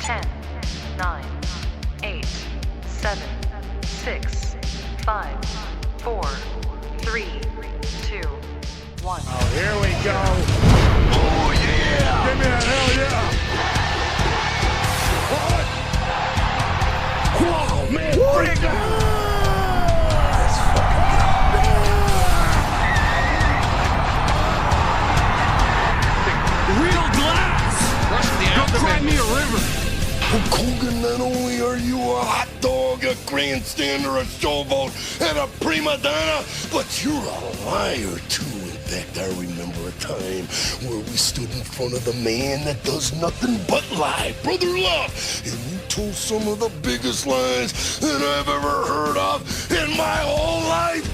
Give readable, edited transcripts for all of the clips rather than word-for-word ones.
10, 9, 8, 7, 6, 5, 4, 3, 2, 1. Oh, here we go. Oh, yeah! Give me that hell yeah! What? Whoa, man! Bring it down! Let's fucking Real glass! Go cry me a river. Hulk Hogan, not only are you a hot dog, a grandstander, a showboat, and a prima donna, but you're a liar, too. In fact, I remember a time where we stood in front of the man that does nothing but lie, Brother Love, and you told some of the biggest lies that I've ever heard of in my whole life.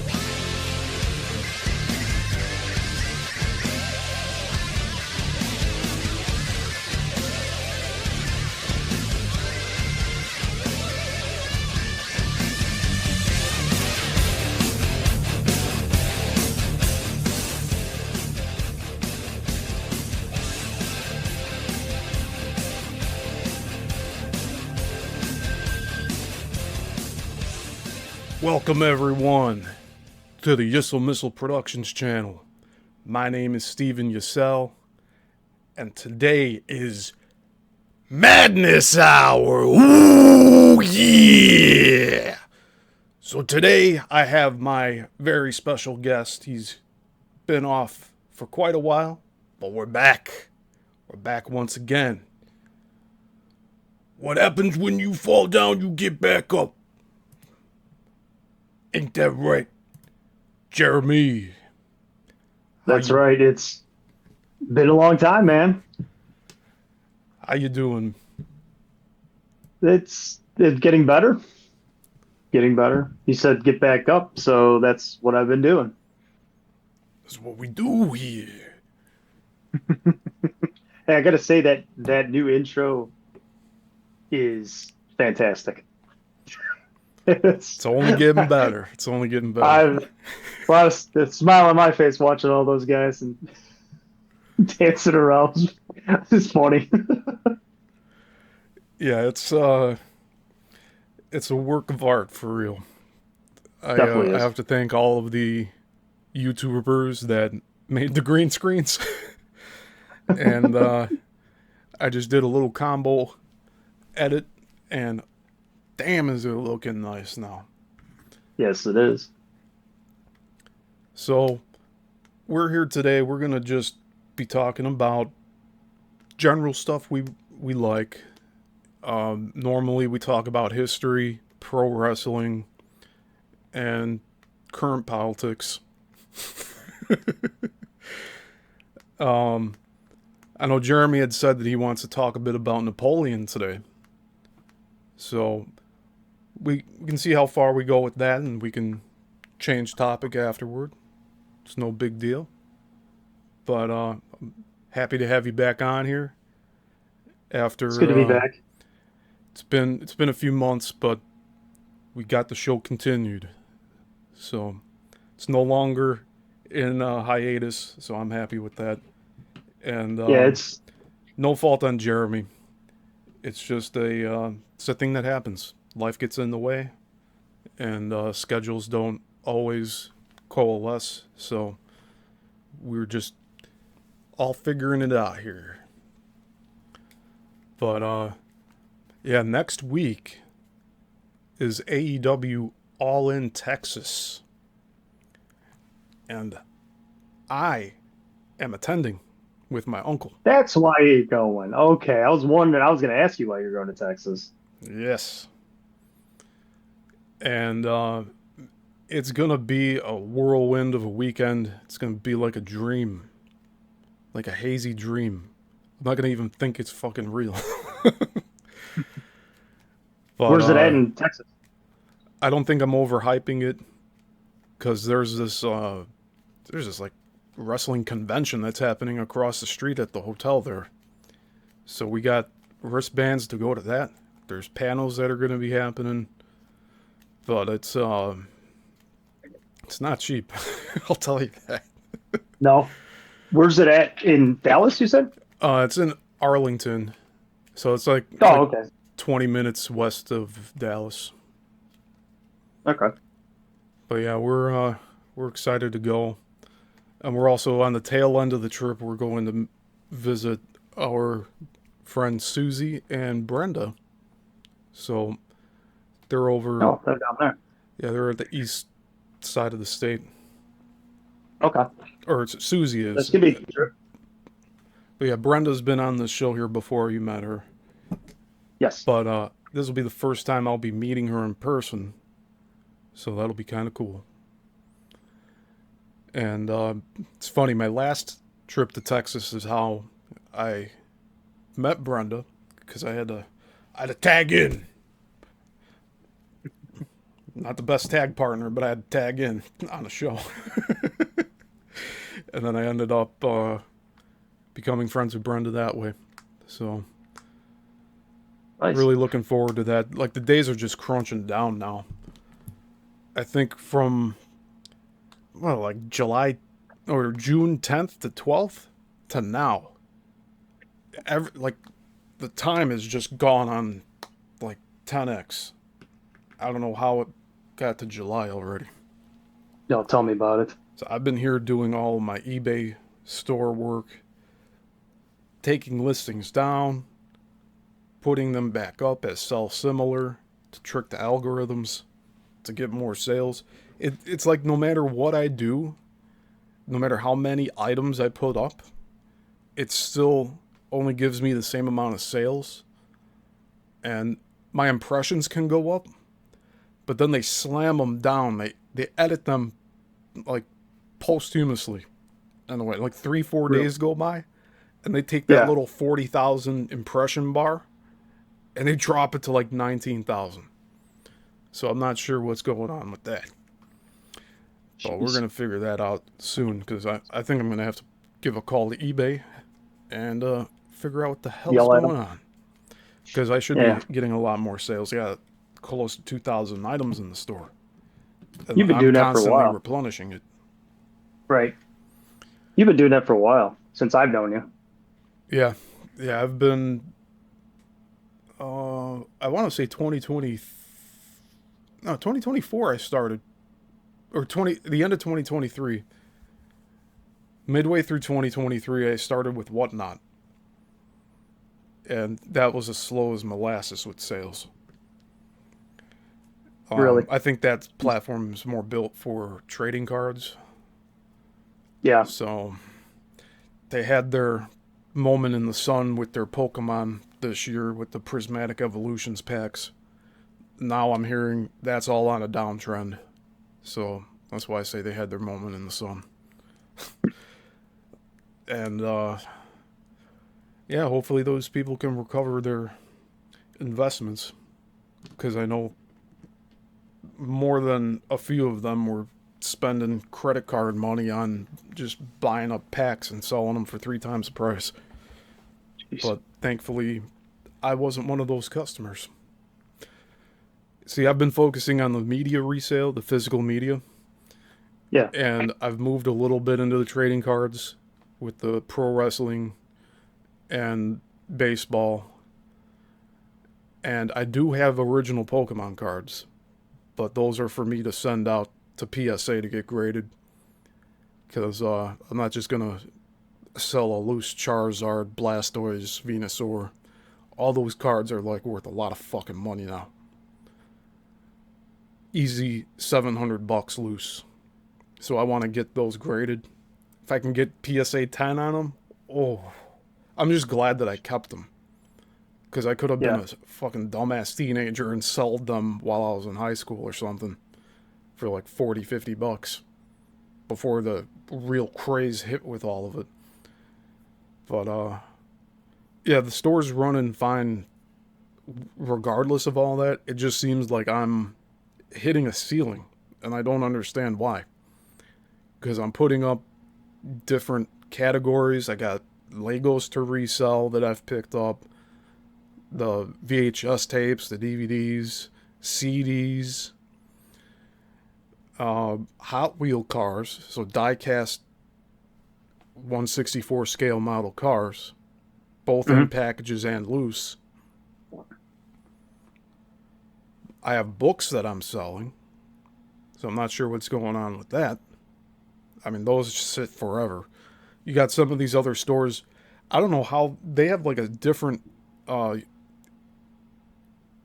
Welcome everyone to the Yissilmissil Productions channel. My name is Steven Yissil, and today is Madness Hour. Ooh yeah! So today I have my very special guest. He's been off for quite a while, but we're back. We're back once again. What happens when you fall down, you get back up. Ain't that right, Jeremy? That's right. It's been a long time, man. How you doing? It's getting better. Getting better. You said get back up, so that's what I've been doing. That's what we do here. Hey, I gotta say that new intro is fantastic. It's only getting better. It's only getting better. I've a smile on my face watching all those guys and dancing around. It's funny. Yeah, it's a work of art for real. Definitely I is. have to thank all of the YouTubers that made the green screens, and I just did a little combo edit, and damn, is it looking nice now. Yes, it is. So, we're here today. We're going to just be talking about general stuff we like. Normally, we talk about history, pro wrestling, and current politics. I know Jeremy had said that he wants to talk a bit about Napoleon today. So, we can see how far we go with that, and we can change topic afterward. It's no big deal. But I'm happy to have you back on here. After It's good to be back. It's been a few months, but we got the show continued. So it's no longer in hiatus, so I'm happy with that. And Yeah, it's no fault on Jeremy. It's just it's a thing that happens. Life gets in the way, and schedules don't always coalesce, so we're just all figuring it out here. But yeah, next week is AEW All in Texas, and I am attending with my uncle. That's why you're going. Okay, I was wondering. I was going to ask you why you're going to Texas. Yes. And it's going to be a whirlwind of a weekend. It's going to be like a dream. Like a hazy dream. I'm not going to even think it's fucking real. But, Where's it at in Texas? I don't think I'm overhyping it, because there's this like wrestling convention that's happening across the street at the hotel there. So we got wristbands to go to that. There's panels that are going to be happening, but it's not cheap. I'll tell you that. No. Where's it at in Dallas? You said? It's in Arlington, So it's like, Oh, okay. 20 minutes west of Dallas. Okay. But yeah, we're excited to go, and we're also on the tail end of the trip. We're going to visit our friends Susie and Brenda. So they're over. Oh, they're down there. Yeah, they're at the east side of the state, Okay. or Susie This is. could be true. But yeah, Brenda's been on the show here before. You met her, Yes. but this will be the first time I'll be meeting her in person. So that'll be kind of cool. And it's funny, my last trip to Texas is how I met Brenda, because I had to tag in. Not the best tag partner, but I had to tag in on a show. And then I ended up becoming friends with Brenda that way. So Nice. really looking forward to that. Like, the days are just crunching down now. I think from, well, like July or June 10th to 12th to now, like, the time has just gone on like 10x. I don't know how it got to July already. Don't tell me about it. So I've been here doing all of my eBay store work, taking listings down, putting them back up as sell similar to trick the algorithms to get more sales. It's like, no matter what I do, no matter how many items I put up, it still only gives me the same amount of sales. And my impressions can go up, but then they slam them down. They edit them like posthumously in a way. Like 3-4 days go by, and they take that Yeah. little 40,000 impression bar and they drop it to like 19,000. So I'm not sure what's going on with that. But we're going to figure that out soon, because I think I'm going to have to give a call to eBay and figure out what the hell's Yell at going 'em. on. Because I should Yeah. be getting a lot more sales. Yeah, close to 2,000 items in the store. And You've been I'm doing that for a constantly while. replenishing it. Right. You've been doing that for a while, since I've known you. Yeah, I've been, I want to say 2024 I started. Or the end of 2023. Midway through 2023, I started with Whatnot. And that was as slow as molasses with sales. Really? I think that platform is more built for trading cards. Yeah. So they had their moment in the sun with their Pokemon this year with the Prismatic Evolutions packs. Now I'm hearing that's all on a downtrend. So that's why I say they had their moment in the sun. And yeah, hopefully those people can recover their investments, because I know more than a few of them were spending credit card money on just buying up packs and selling them for 3 times the price. Jeez. But thankfully, I wasn't one of those customers. See, I've been focusing on the media resale, the physical media, Yeah. and I've moved a little bit into the trading cards with the pro wrestling and baseball. And I do have original Pokemon cards, but those are for me to send out to PSA to get graded, because I'm not just going to sell a loose Charizard, Blastoise, Venusaur. All those cards are like worth a lot of fucking money now. Easy $700 loose. So I want to get those graded. If I can get PSA 10 on them, oh, I'm just glad that I kept them. Because I could have been Yeah. a fucking dumbass teenager and sold them while I was in high school or something for like $40-50 before the real craze hit with all of it. But yeah, the store's running fine regardless of all that. It just seems like I'm hitting a ceiling, and I don't understand why. Because I'm putting up different categories. I got Legos to resell that I've picked up, the VHS tapes, the DVDs, CDs, Hot Wheel cars, so die-cast 1/64 scale model cars, both in packages and loose. I have books that I'm selling, so I'm not sure what's going on with that. I mean, those just sit forever. You got some of these other stores. I don't know how they have like a different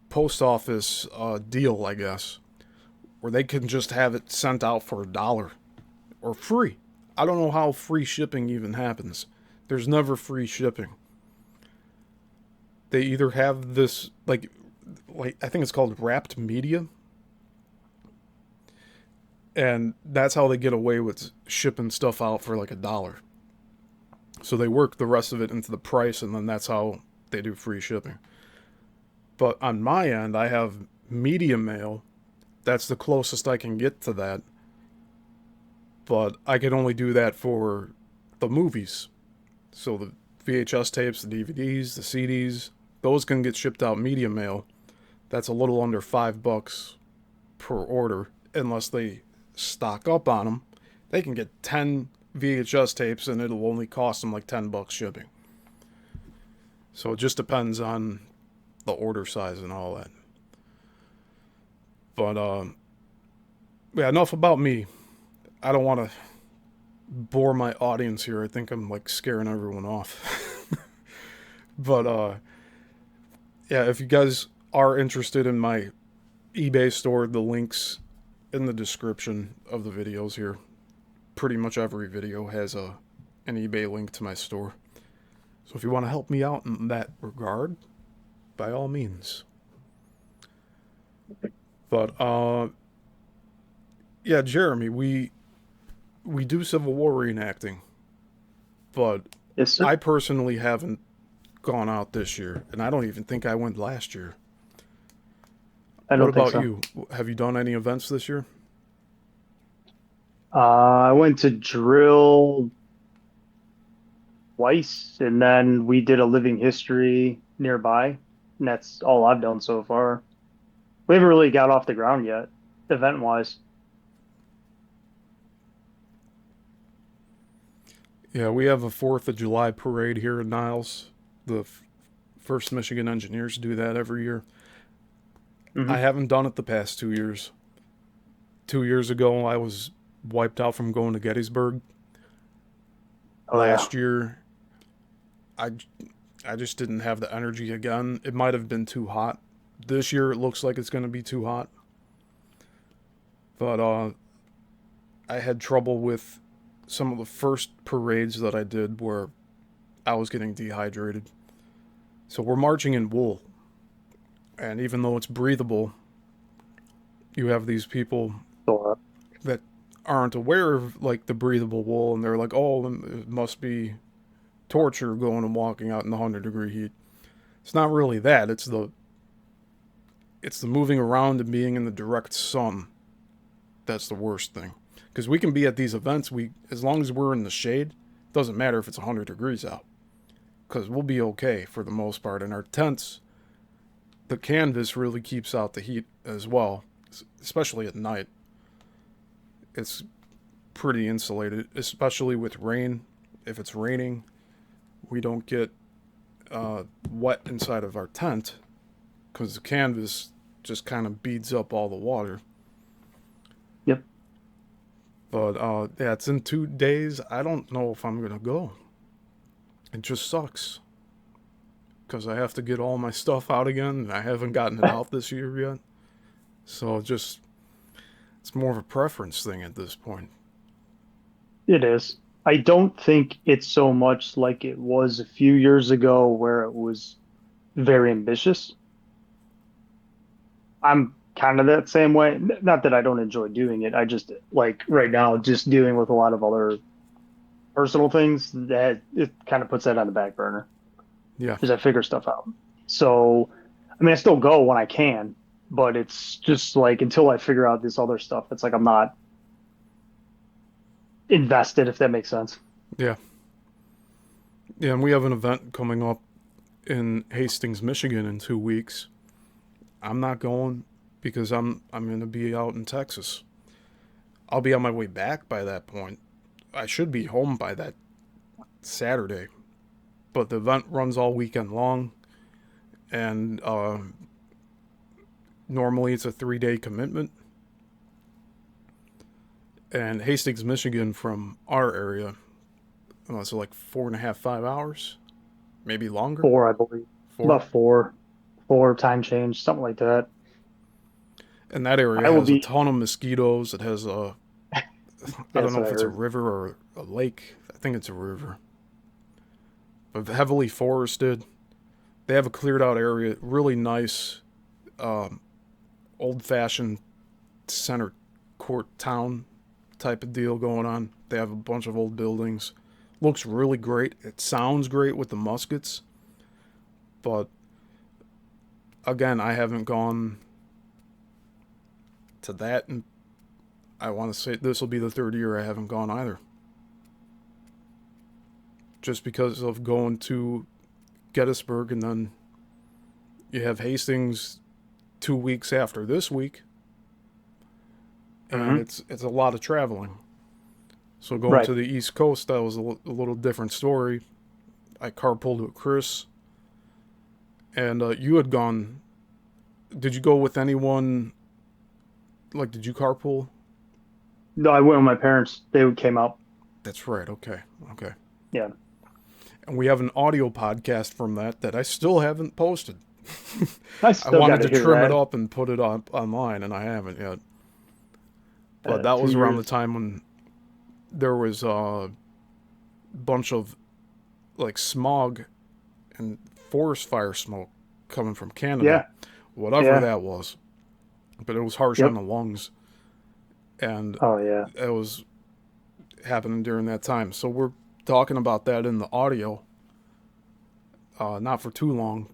post office deal, I guess, where they can just have it sent out for $1 or free. I don't know how free shipping even happens. There's never free shipping. They either have this like I think it's called wrapped media, and that's how they get away with shipping stuff out for like $1. So they work the rest of it into the price, and then that's how they do free shipping. But on my end, I have media mail. That's the closest I can get to that. But I can only do that for the movies. So the VHS tapes, the DVDs, the CDs, those can get shipped out media mail. That's a little under $5 per order, unless they stock up on them. They can get 10 VHS tapes and it'll only cost them like $10 shipping. So it just depends on the order size and all that. But yeah, enough about me. I don't want to bore my audience here. I think I'm like scaring everyone off. But yeah, if you guys are interested in my eBay store, the links in the description of the videos here. Pretty much every video has an eBay link to my store. So if you want to help me out in that regard, by all means. But yeah, Jeremy, we do Civil War reenacting, but Yes, sir. I personally haven't gone out this year, and I don't even think I went last year. I don't What think about so. you? Have you done any events this year? I went to drill twice, and then we did a living history nearby, and that's all I've done so far. We haven't really got off the ground yet, event-wise. Yeah, we have a 4th of July parade here in Niles. The 1st Michigan Engineers do that every year. I haven't done it the past 2 years. 2 years ago, I was wiped out from going to Gettysburg. Oh, Last year, I just didn't have the energy again. It might have been too hot. This year, it looks like it's going to be too hot. But I had trouble with some of the first parades that I did where I was getting dehydrated. So we're marching in wool. And even though it's breathable, you have these people yeah. that aren't aware of like the breathable wool, and they're like, oh, it must be torture going and walking out in the 100-degree heat. It's not really that. It's the moving around and being in the direct sun. That's the worst thing. Because we can be at these events, as long as we're in the shade, it doesn't matter if it's 100 degrees out. Because we'll be okay for the most part. In our tents, the canvas really keeps out the heat as well, especially at night. It's pretty insulated, especially with rain. If it's raining, we don't get wet inside of our tent because the canvas just kind of beads up all the water. Yep. But yeah, it's in 2 days. I don't know if I'm gonna go. It just sucks because I have to get all my stuff out again, and I haven't gotten it out this year yet. So it's more of a preference thing at this point. It is. I don't think it's so much like it was a few years ago where it was very ambitious. I'm kind of that same way. Not that I don't enjoy doing it. I just like right now just dealing with a lot of other personal things that it kind of puts that on the back burner Yeah. as I figure stuff out. So, I mean, I still go when I can, but it's just like until I figure out this other stuff, it's like I'm not invested, if that makes sense. Yeah. Yeah, and we have an event coming up in Hastings, Michigan in 2 weeks. I'm not going because I'm going to be out in Texas. I'll be on my way back by that point. I should be home by that Saturday. But the event runs all weekend long, and Normally it's a 3-day commitment. And Hastings, Michigan from our area, so like 4.5, 5 hours, maybe longer. 4, I believe. 4. About 4 time change, something like that. And that area I will has a be. ton of mosquitoes. It has a, I don't That's know what if I it's a heard. river or a lake. I think it's a river. But heavily forested. They have a cleared out area, really nice, old fashioned center court town type of deal going on. They have a bunch of old buildings. Looks really great. It sounds great with the muskets. But again, I haven't gone to that, and I want to say this will be the 3rd year I haven't gone either. Just because of going to Gettysburg, and then you have Hastings 2 weeks after this week, and it's a lot of traveling. So going Right. to the East Coast, that was a little different story. I carpooled with Chris, and you had gone. Did you go with anyone? Like, did you carpool? No, I went with my parents. They came out. That's right. Okay. Yeah. And we have an audio podcast from that I still haven't posted. I I still got wanted to to hear trim it that. up and put it up online, and I haven't yet. But that 2 was around the years. time when there was a bunch of like smog and forest fire smoke coming from Canada, Yeah. whatever Yeah. that was. But it was harsh on Yep. the lungs, and Oh yeah. it was happening during that time. So we're talking about that in the audio, not for too long.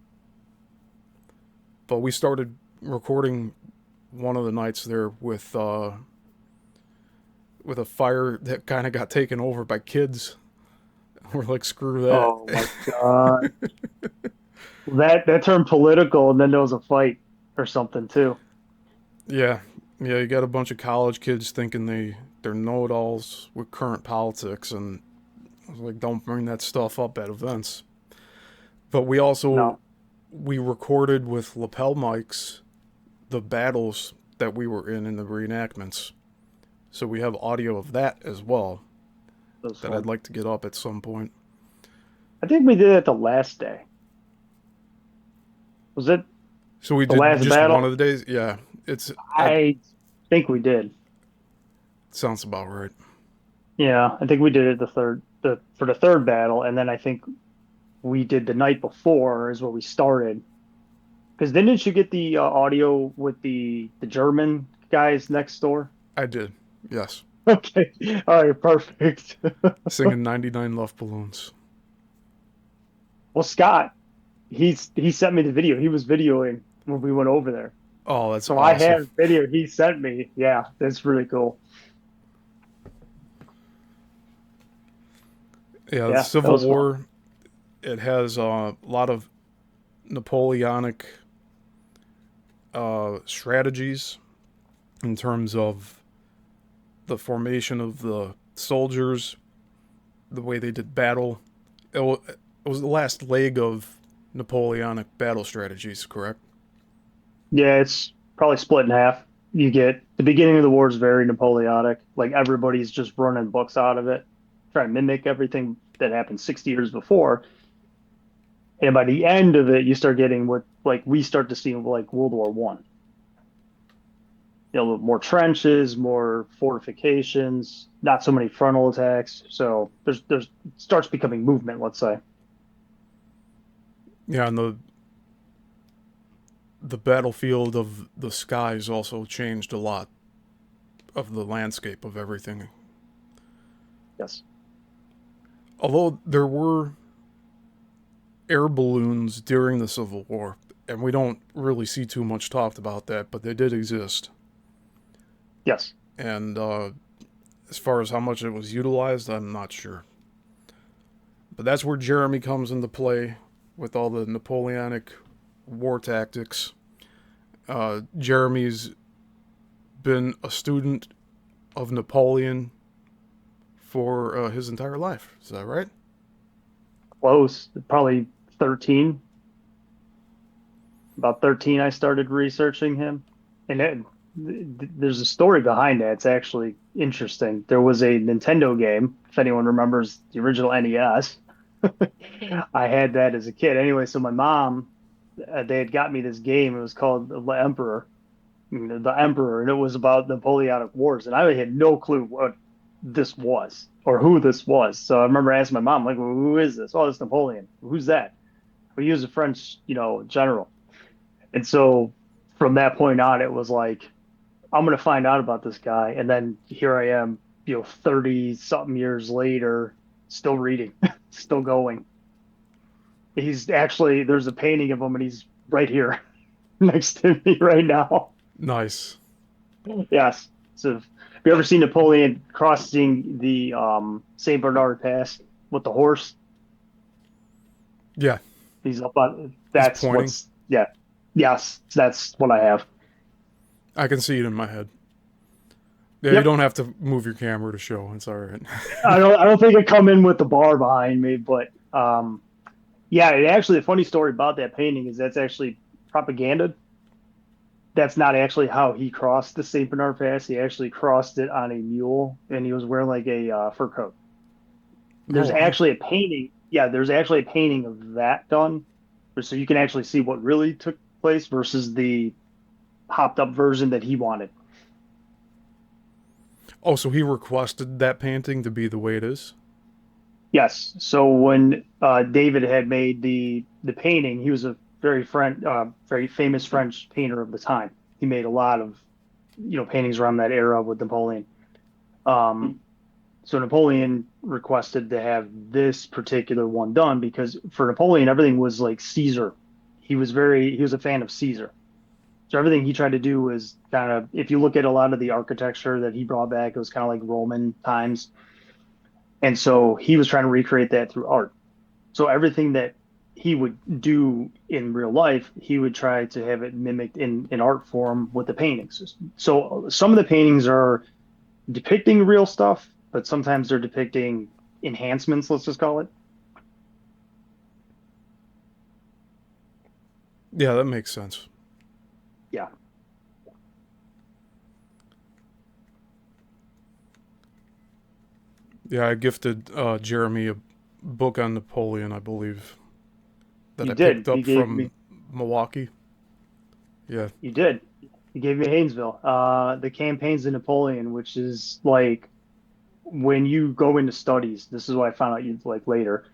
But we started recording one of the nights there with a fire that kind of got taken over by kids. We're like, screw that. Oh my God. That turned political, and then there was a fight or something too. Yeah, you got a bunch of college kids thinking they're know-it-alls with current politics, and I was like, don't bring that stuff up at events. But No. we recorded with lapel mics the battles that we were in the reenactments. So we have audio of that as well That was that fun. I'd like to get up at some point. I think we did it the last day. Was it So we the did last just one battle? of the days. Yeah, it I think we did. sounds about right. Yeah, I think we did it for the third battle, and then I think we did the night before is where we started. Because didn't you get the audio with the German guys next door? I did. Yes. Okay, all right, perfect. Singing 99 Love Balloons. Well, Scott, he sent me the video. He was videoing when we went over there. Oh, that's So I awesome. have video he sent me. Yeah, that's really cool. Yeah, the Yeah, that Civil was fun. War, it has a lot of Napoleonic strategies in terms of the formation of the soldiers, the way they did battle. It was the last leg of Napoleonic battle strategies, correct? Yeah, it's probably split in half. You get the beginning of the war is very Napoleonic. Like everybody's just running books out of it, trying to mimic everything that happened 60 years before. And by the end of it, you start getting what like we start to see like World War One. More trenches, more fortifications, not so many frontal attacks. So there's starts becoming movement, let's say. Yeah, and the battlefield of the skies also changed a lot of the landscape of everything. Yes. Although there were air balloons during the Civil War, and we don't really see too much talked about that, but they did exist. Yes. And as far as how much it was utilized, I'm not sure. But that's where Jeremy comes into play with all the Napoleonic war tactics. Jeremy's been a student of Napoleon for his entire life. Is that right? Close. Probably 13. about 13, I started researching him, and there's a story behind that. It's actually interesting. There was a Nintendo game, if anyone remembers the original NES. I had that as a kid. Anyway, so my mom, they had got me this game. It was called The Emperor, the Emperor, and it was about Napoleonic Wars, and I had no clue what this was or who this was. So I remember asking my mom, like, well, "Who is this? Oh, it's Napoleon. Who's that?" Well, he was a French, general. And so from that point on, it was like, I'm going to find out about this guy. And then here I am, 30 something years later, still reading, still going. He's actually, there's a painting of him and he's right here next to me right now. Nice. Yes. So have you ever seen Napoleon crossing the St. Bernard Pass with the horse? Yeah. He's up on, that's pointing. what's, yeah. Yes, that's what I have. I can see it in my head. Yeah, Yep. you don't have to move your camera to show. It's all right. I don't think it come in with the bar behind me, but yeah, actually the funny story about that painting is that's actually propaganda. That's not actually how he crossed the St. Bernard Pass. He actually crossed it on a mule, and he was wearing like a fur coat. There's wow. actually a painting. Yeah, there's actually a painting of that done, so you can actually see what really took place versus the hopped up version that he wanted. Oh, so he requested that painting to be the way it is? Yes. So when David had made the painting, he was a very famous French painter of the time. He made a lot of paintings around that era with Napoleon. So Napoleon requested to have this particular one done because for Napoleon everything was like Caesar. He was a fan of Caesar. So everything he tried to do was kind of, if you look at a lot of the architecture that he brought back, it was kind of like Roman times. And so he was trying to recreate that through art. So everything that he would do in real life, he would try to have it mimicked in art form with the paintings. So some of the paintings are depicting real stuff, but sometimes they're depicting enhancements, let's just call it. Yeah, that makes sense. Yeah. Yeah, I gifted Jeremy a book on Napoleon, I believe, that You I did. picked up You gave from me, Milwaukee. Yeah. you did. You gave me Haynesville, the campaigns of Napoleon, which is like when you go into studies, this is what I found out you like later.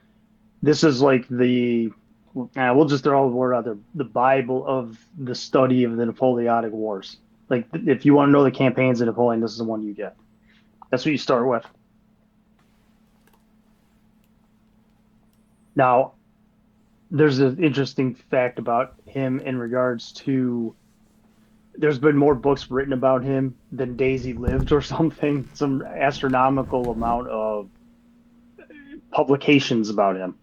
This is like we'll just throw the word out there, the Bible of the study of the Napoleonic Wars. Like if you want to know the campaigns of Napoleon, this is the one you get. That's what you start with. Now, there's an interesting fact about him in regards to there's been more books written about him than Daisy lived or something, some astronomical amount of publications about him.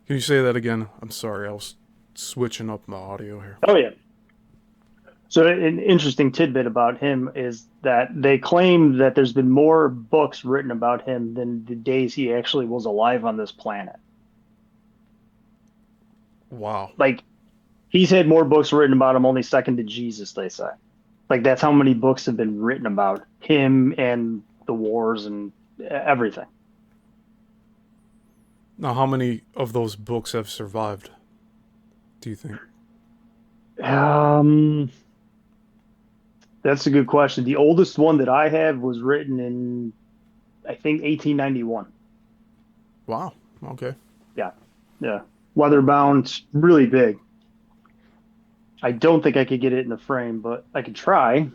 Can you say that again? I'm sorry, I was switching up my audio here. Oh yeah. So an interesting tidbit about him is that they claim that there's been more books written about him than the days he actually was alive on this planet. Wow. Like he's had more books written about him only second to Jesus, they say. Like that's how many books have been written about him and the wars and everything. Now, how many of those books have survived, do you think? That's a good question. The oldest one that I have was written in, I think, 1891. Wow. Okay. Yeah, yeah. Leather bound, really big. I don't think I could get it in the frame, but I could try.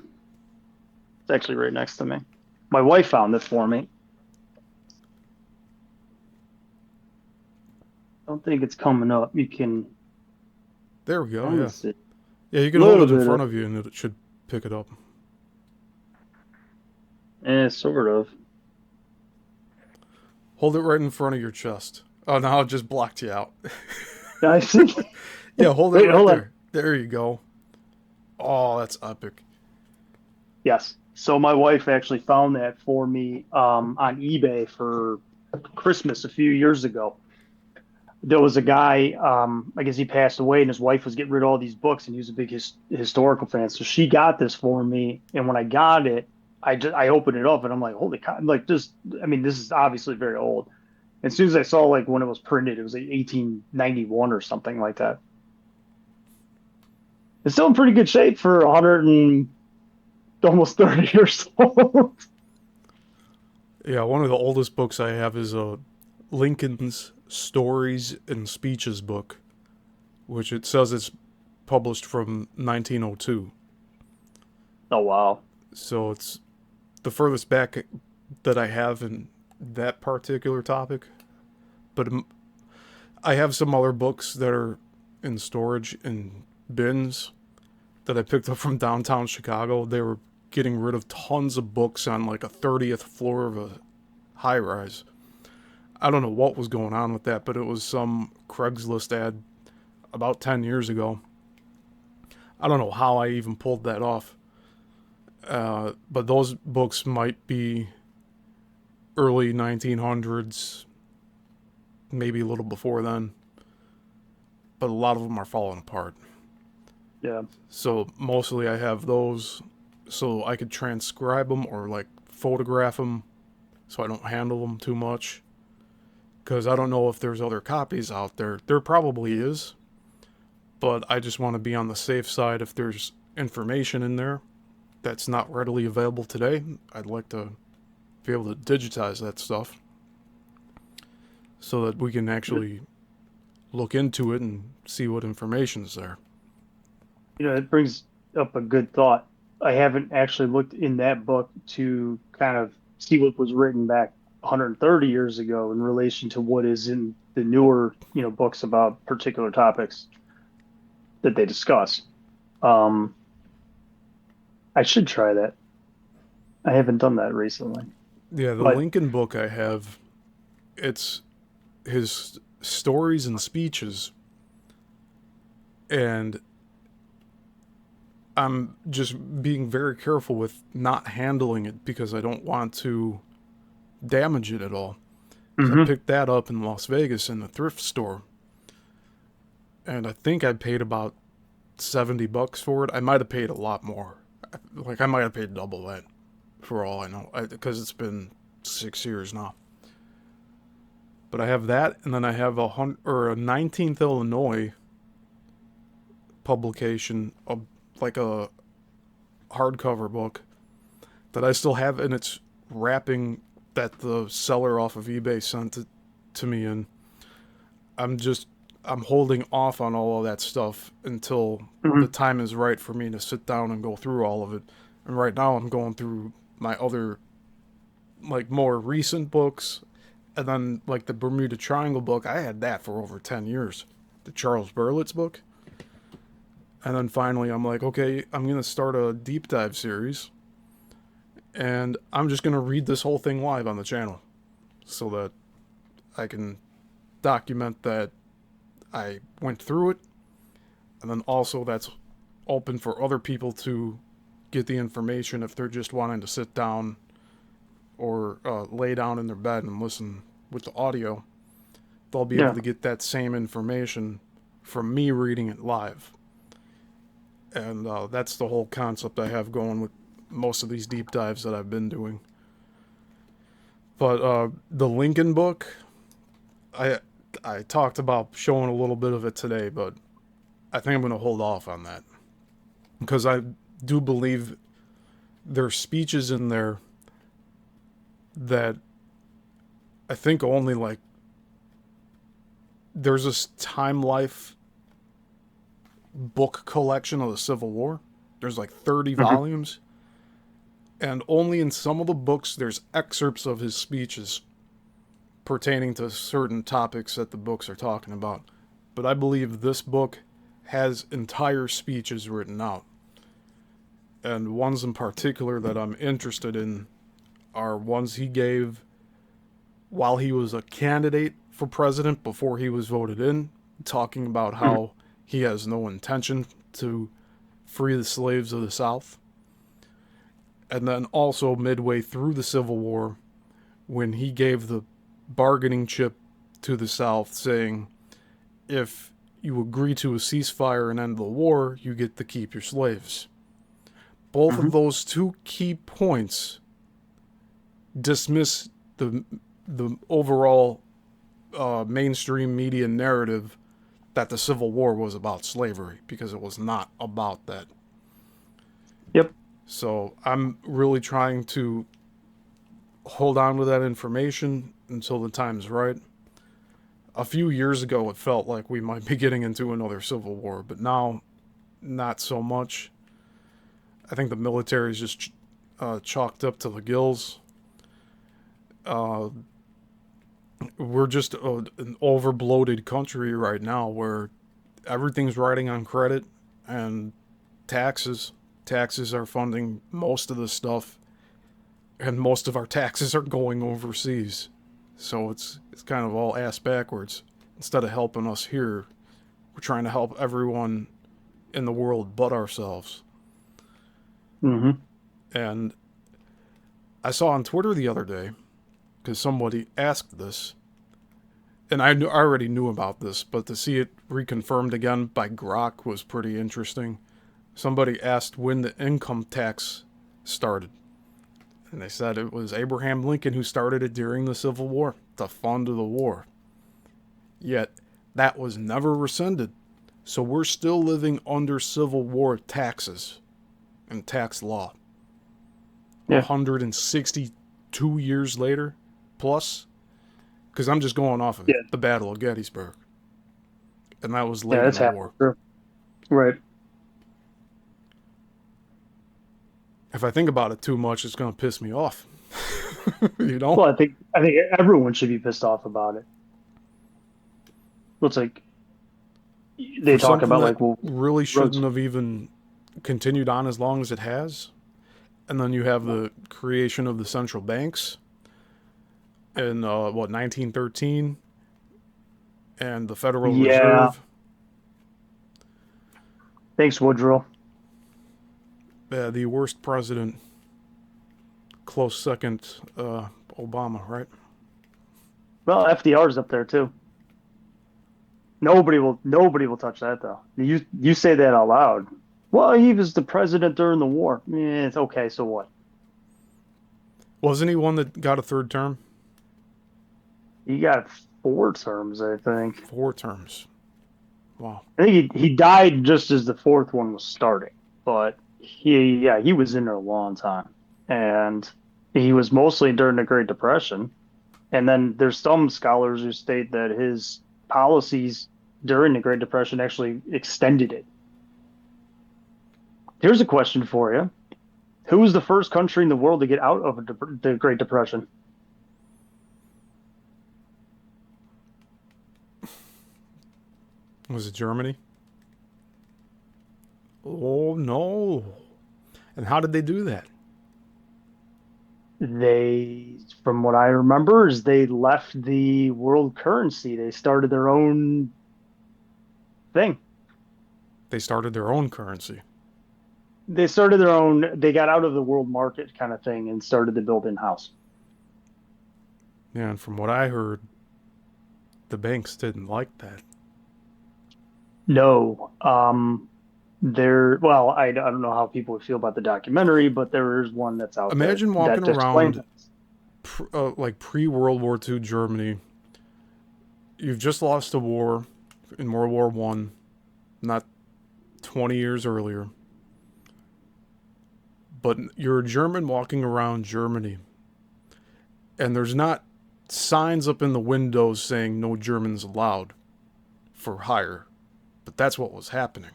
It's actually right next to me. My wife found this for me. I don't think it's coming up. You can. There we go. Let me Yeah. see. Yeah, you can Little hold it in bit front of- of you and it should pick it up. Sort of. Hold it right in front of your chest. Oh, now it just blocked you out. I see. Yeah, hold it Wait, right hold on. there. There you go. Oh, that's epic. Yes. So my wife actually found that for me on eBay for Christmas a few years ago. There was a guy, I guess he passed away, and his wife was getting rid of all these books, and he was a big historical fan. So she got this for me, and when I got it, I opened it up, and I'm like, holy cow! Like this, I mean, this is obviously very old. As soon as I saw like when it was printed, it was like 1891 or something like that. It's still in pretty good shape for 100 and almost 30 years old. Yeah, one of the oldest books I have is Lincoln's Stories and Speeches book, which it says it's published from 1902. Oh wow. So it's the furthest back that I have in that particular topic. But I have some other books that are in storage in bins that I picked up from downtown Chicago. They were getting rid of tons of books on like a 30th floor of a high rise. I don't know what was going on with that, but it was some Craigslist ad about 10 years ago. I don't know how I even pulled that off. But those books might be early 1900s, maybe a little before then. But a lot of them are falling apart. Yeah. So mostly I have those so I could transcribe them or like photograph them so I don't handle them too much. Because I don't know if there's other copies out there. There probably is. But I just want to be on the safe side if there's information in there that's not readily available today. I'd like to be able to digitize that stuff so that we can actually look into it and see what information's there. You know, it brings up a good thought. I haven't actually looked in that book to kind of see what was written back 130 years ago in relation to what is in the newer, books about particular topics that they discuss. Um, I should try that. I haven't done that recently. Yeah, the But Lincoln book I have, it's his stories and speeches, and I'm just being very careful with not handling it because I don't want to damage it at all. So I mhm. picked that up in Las Vegas in the thrift store, and I think I paid about $70 for it. I might have paid a lot more. Like, I might have paid double that, for all I know, because it's been 6 years now. But I have that, and then I have a 19th Illinois publication, like a hardcover book that I still have in its wrapping that the seller off of eBay sent it to me in. I'm holding off on all of that stuff until the Mhm. time is right for me to sit down and go through all of it. And right now I'm going through my other, like, more recent books. And then, like, the Bermuda Triangle book, I had that for over 10 years. The Charles Berlitz book. And then finally I'm like, okay, I'm going to start a deep dive series. And I'm just going to read this whole thing live on the channel so that I can document that I went through it, and then also that's open for other people to get the information if they're just wanting to sit down or lay down in their bed and listen with the audio. They'll be able Yeah. to get that same information from me reading it live. And that's the whole concept I have going with most of these deep dives that I've been doing. But the Lincoln book, I talked about showing a little bit of it today, but I think I'm going to hold off on that. Because I do believe there's speeches in there that I think only, like, there's this Time Life book collection of the Civil War. There's like 30 Mhm. volumes. And only in some of the books there's excerpts of his speeches pertaining to certain topics that the books are talking about. But I believe this book has entire speeches written out. And ones in particular that I'm interested in are ones he gave while he was a candidate for president before he was voted in, talking about how he has no intention to free the slaves of the South. And then also midway through the Civil War, when he gave the bargaining chip to the South saying, if you agree to a ceasefire and end the war, you get to keep your slaves. Both of those two key points dismiss the overall mainstream media narrative that the Civil War was about slavery, because it was not about that. Yep. So I'm really trying to hold on to that information until the time's right. A few years ago, it felt like we might be getting into another civil war, but now, not so much. I think the military is just chalked up to the gills. We're just an overbloated country right now where everything's riding on credit and taxes. Taxes are funding most of the stuff, and most of our taxes are going overseas. So it's kind of all ass backwards. Instead of helping us here, we're trying to help everyone in the world but ourselves. And I saw on Twitter the other day, because somebody asked this, and I already knew about this, but to see it reconfirmed again by Grok was pretty interesting. Somebody asked when the income tax started. And they said it was Abraham Lincoln who started it during the Civil War, to fund the war. Yet, that was never rescinded. So we're still living under Civil War taxes and tax law. Yeah. 162 years later, plus. Because I'm just going off of the Battle of Gettysburg. And that was late in the war. True. Right. If I think about it too much, it's going to piss me off. You know? Well, I think everyone should be pissed off about it. Looks like they talk about like, well, really shouldn't have even continued on as long as it has. And then you have the creation of the central banks in 1913, and the Federal Reserve. Thanks, Woodrow. The worst president, close second, Obama, right? Well, FDR's up there too. Nobody will touch that though. You say that out loud. Well, he was the president during the war. It's okay. So what? Wasn't he one that got a third term? He got 4 terms, I think. 4 terms. Wow. I think he died just as the 4th one was starting, but he was in there a long time, and he was mostly during the Great Depression. And then there's some scholars who state that his policies during the Great Depression actually extended it. Here's a question for you. Who was the first country in the world to get out of the Great Depression? Was it Germany? Oh, no. And how did they do that? From what I remember, is they left the world currency. They started their own thing. They started their own currency. They started their own, they got out of the world market kind of thing and started to build in-house. Yeah, and from what I heard, the banks didn't like that. No. Well, I don't know how people would feel about the documentary, but there is one that's out there. Imagine walking around like pre-World War II Germany. You've just lost a war in World War I, not 20 years earlier. But you're a German walking around Germany, and there's not signs up in the windows saying no Germans allowed for hire. But that's what was happening,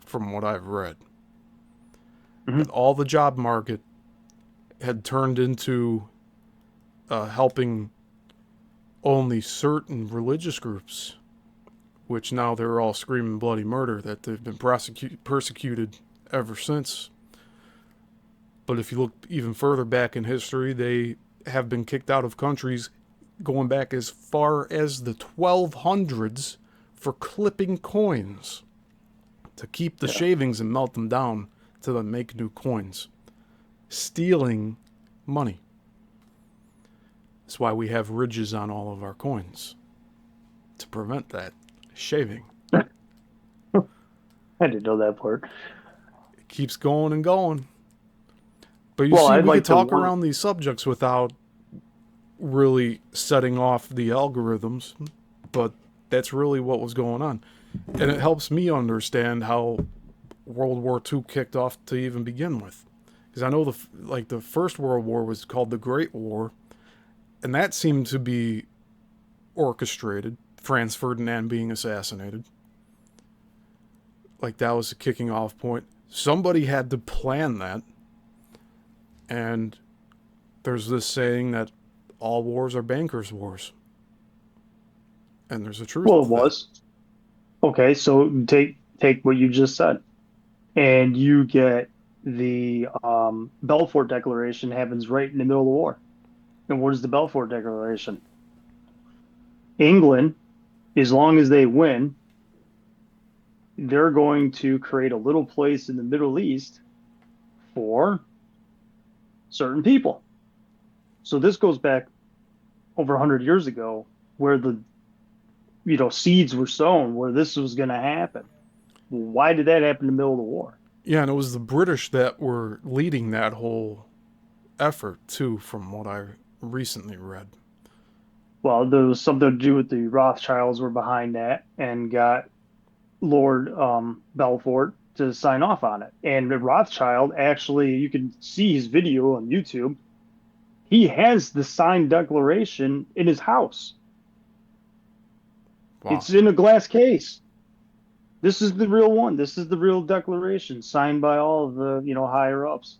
from what I've read. That all the job market had turned into helping only certain religious groups, which now they're all screaming bloody murder, that they've been persecuted ever since. But if you look even further back in history, they have been kicked out of countries going back as far as the 1200s for clipping coins to keep the shavings and melt them down to then make new coins. Stealing money. That's why we have ridges on all of our coins. To prevent that. Shaving. I didn't know that part. It keeps going and going. But you Well, see, I'd we like could to talk work- around these subjects without really setting off the algorithms, but that's really what was going on. And it helps me understand how World War II kicked off to even begin with. Because I know the First World War was called the Great War, and that seemed to be orchestrated, Franz Ferdinand being assassinated. Like that was the kicking off point. Somebody had to plan that. And there's this saying that all wars are bankers' wars. And there's a truth Well, to it that. was. Okay, so take what you just said, and you get the Balfour Declaration happens right in the middle of the war. And what is the Balfour Declaration? England, as long as they win, they're going to create a little place in the Middle East for certain people. So this goes back over 100 years ago, where the seeds were sown, where this was going to happen. Why did that happen in the middle of the war? Yeah, and it was the British that were leading that whole effort, too, from what I recently read. Well, there was something to do with the Rothschilds were behind that and got Lord Belfort to sign off on it. And Rothschild actually, you can see his video on YouTube. He has the signed declaration in his house. Wow. It's in a glass case. This is the real one. This is the real declaration signed by all of the, higher ups.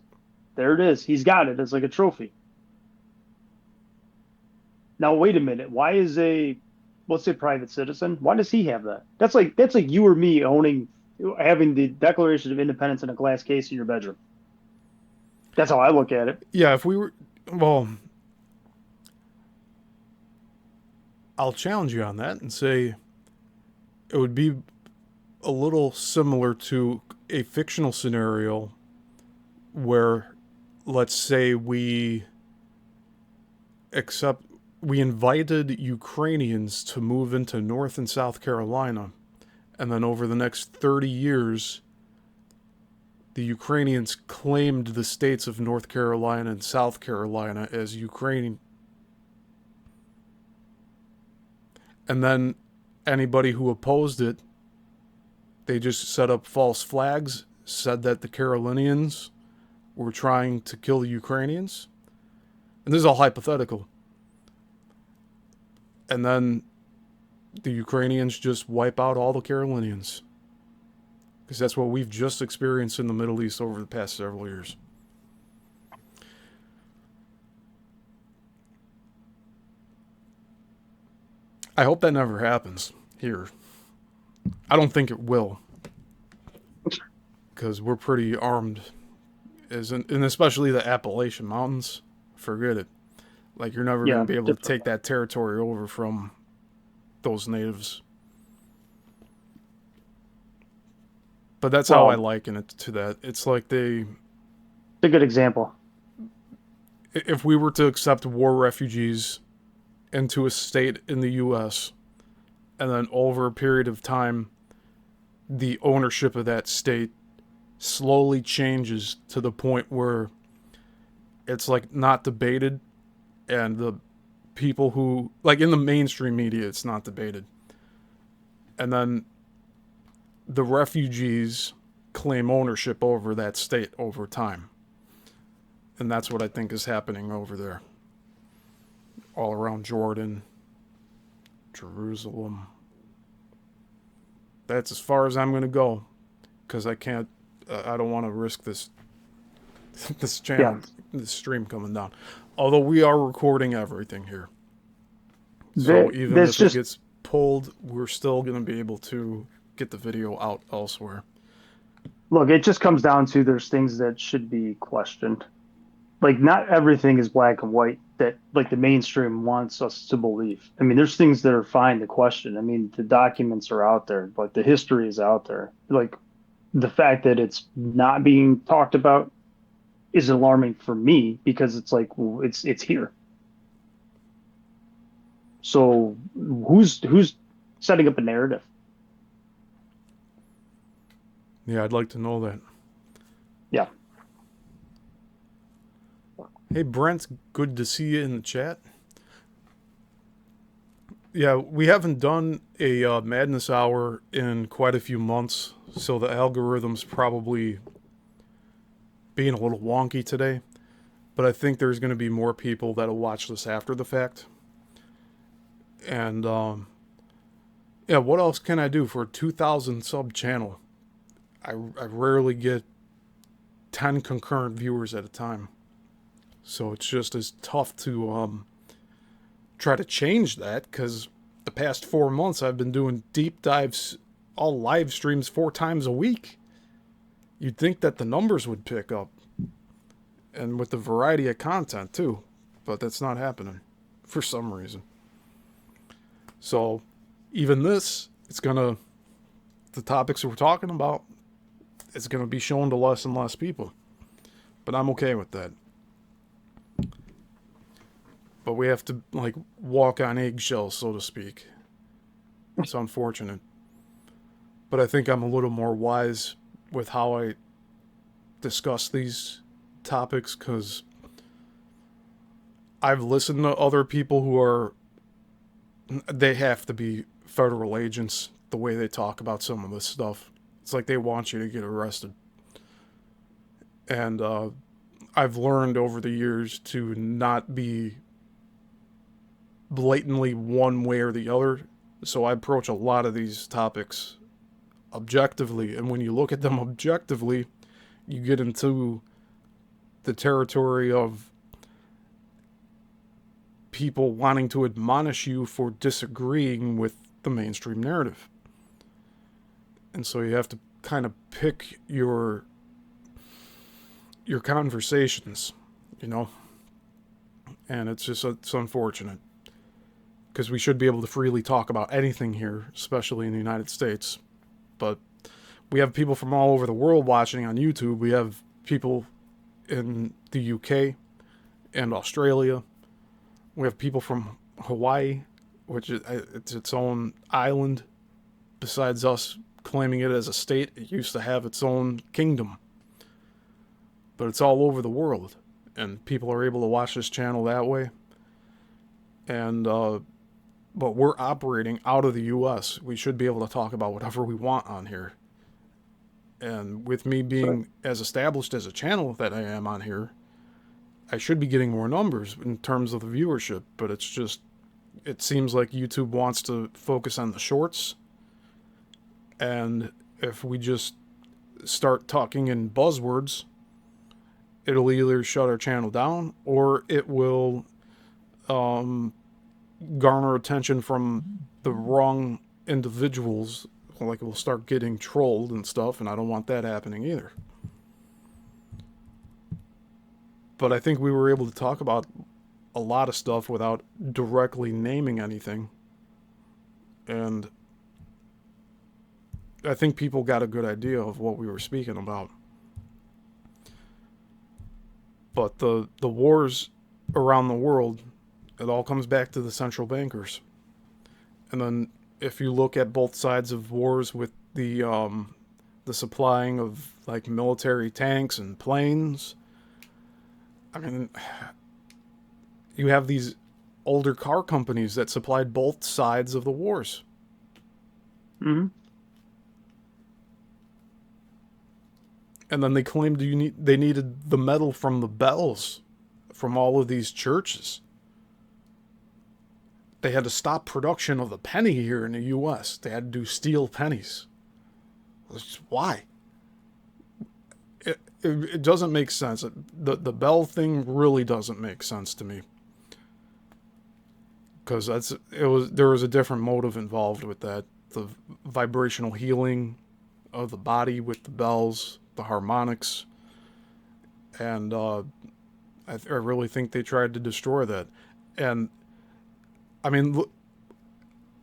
There it is. He's got it. It's like a trophy. Now, wait a minute. Why is let's say private citizen, why does he have that? That's like you or me having the Declaration of Independence in a glass case in your bedroom. That's how I look at it. Yeah, if we were... Well, I'll challenge you on that and say it would be a little similar to a fictional scenario where, let's say, we invited Ukrainians to move into North and South Carolina, and then over the next 30 years, the Ukrainians claimed the states of North Carolina and South Carolina as Ukraine. And then anybody who opposed it, they just set up false flags, said that the Carolinians were trying to kill the Ukrainians. And this is all hypothetical. And then the Ukrainians just wipe out all the Carolinians. Because that's what we've just experienced in the Middle East over the past several years. I hope that never happens here. I don't think it will. Because we're pretty armed. And especially the Appalachian Mountains. Forget it. Like, you're never going to be able to take that territory over from those natives. But that's how I liken it to that. It's like It's a good example. if we were to accept war refugees into a state in the U.S., and then over a period of time, the ownership of that state slowly changes to the point where it's like not debated, and the people who, like in the mainstream media, it's not debated. And then the refugees claim ownership over that state over time. And that's what I think is happening over there. All around Jordan, Jerusalem. That's as far as I'm going to go. Because I can't, I don't want to risk this channel, this stream coming down. Although we are recording everything here. So even if it gets pulled, we're still going to be able to get the video out elsewhere. Look, it just comes down to there's things that should be questioned. Like, not everything is black and white that, like, the mainstream wants us to believe. I mean, there's things that are fine to question. I mean, the documents are out there, but the history is out there. Like, the fact that it's not being talked about is alarming for me, because it's like, well, it's here. So who's setting up a narrative? Yeah, I'd like to know that. Yeah. Hey, Brent, good to see you in the chat. Yeah, we haven't done a Madness Hour in quite a few months, so the algorithm's probably being a little wonky today. But I think there's going to be more people that'll watch this after the fact. And, yeah, what else can I do for a 2,000 sub channel? I rarely get 10 concurrent viewers at a time. So it's just as tough to try to change that, because the past 4 months I've been doing deep dives, all live streams 4 times a week. You'd think that the numbers would pick up, and with the variety of content too, but that's not happening for some reason. So even this, the topics we're talking about, it's gonna be shown to less and less people, but I'm okay with that. But we have to, like, walk on eggshells, so to speak. It's unfortunate. But I think I'm a little more wise with how I discuss these topics, because I've listened to other people they have to be federal agents, the way they talk about some of this stuff. It's like they want you to get arrested. And I've learned over the years to not be blatantly one way or the other. So I approach a lot of these topics objectively, and when you look at them objectively, you get into the territory of people wanting to admonish you for disagreeing with the mainstream narrative. And so you have to kind of pick your conversations, you know? And it's unfortunate, because we should be able to freely talk about anything here, especially in the United States. But we have people from all over the world watching on YouTube. We have people in the UK and Australia. We have people from Hawaii, which is its own island. Besides us claiming it as a state, it used to have its own kingdom. But it's all over the world, and people are able to watch this channel that way. And but we're operating out of the U.S. We should be able to talk about whatever we want on here. And with me being as established as a channel that I am on here, I should be getting more numbers in terms of the viewership. But it's just, it seems like YouTube wants to focus on the shorts. And if we just start talking in buzzwords, it'll either shut our channel down, or it will garner attention from the wrong individuals. Like, we'll start getting trolled and stuff, and I don't want that happening either. But I think we were able to talk about a lot of stuff without directly naming anything. And I think people got a good idea of what we were speaking about. But the wars around the world, it all comes back to the central bankers. And then if you look at both sides of wars with the supplying of, like, military tanks and planes, I mean, you have these older car companies that supplied both sides of the wars. Mm-hmm. And then they claimed they needed the metal from the bells from all of these churches. They had to stop production of the penny here in the U.S. They had to do steel pennies. Why? It doesn't make sense. The bell thing really doesn't make sense to me. Because there was a different motive involved with that. The vibrational healing of the body with the bells, the harmonics. And I really think they tried to destroy that. And I mean,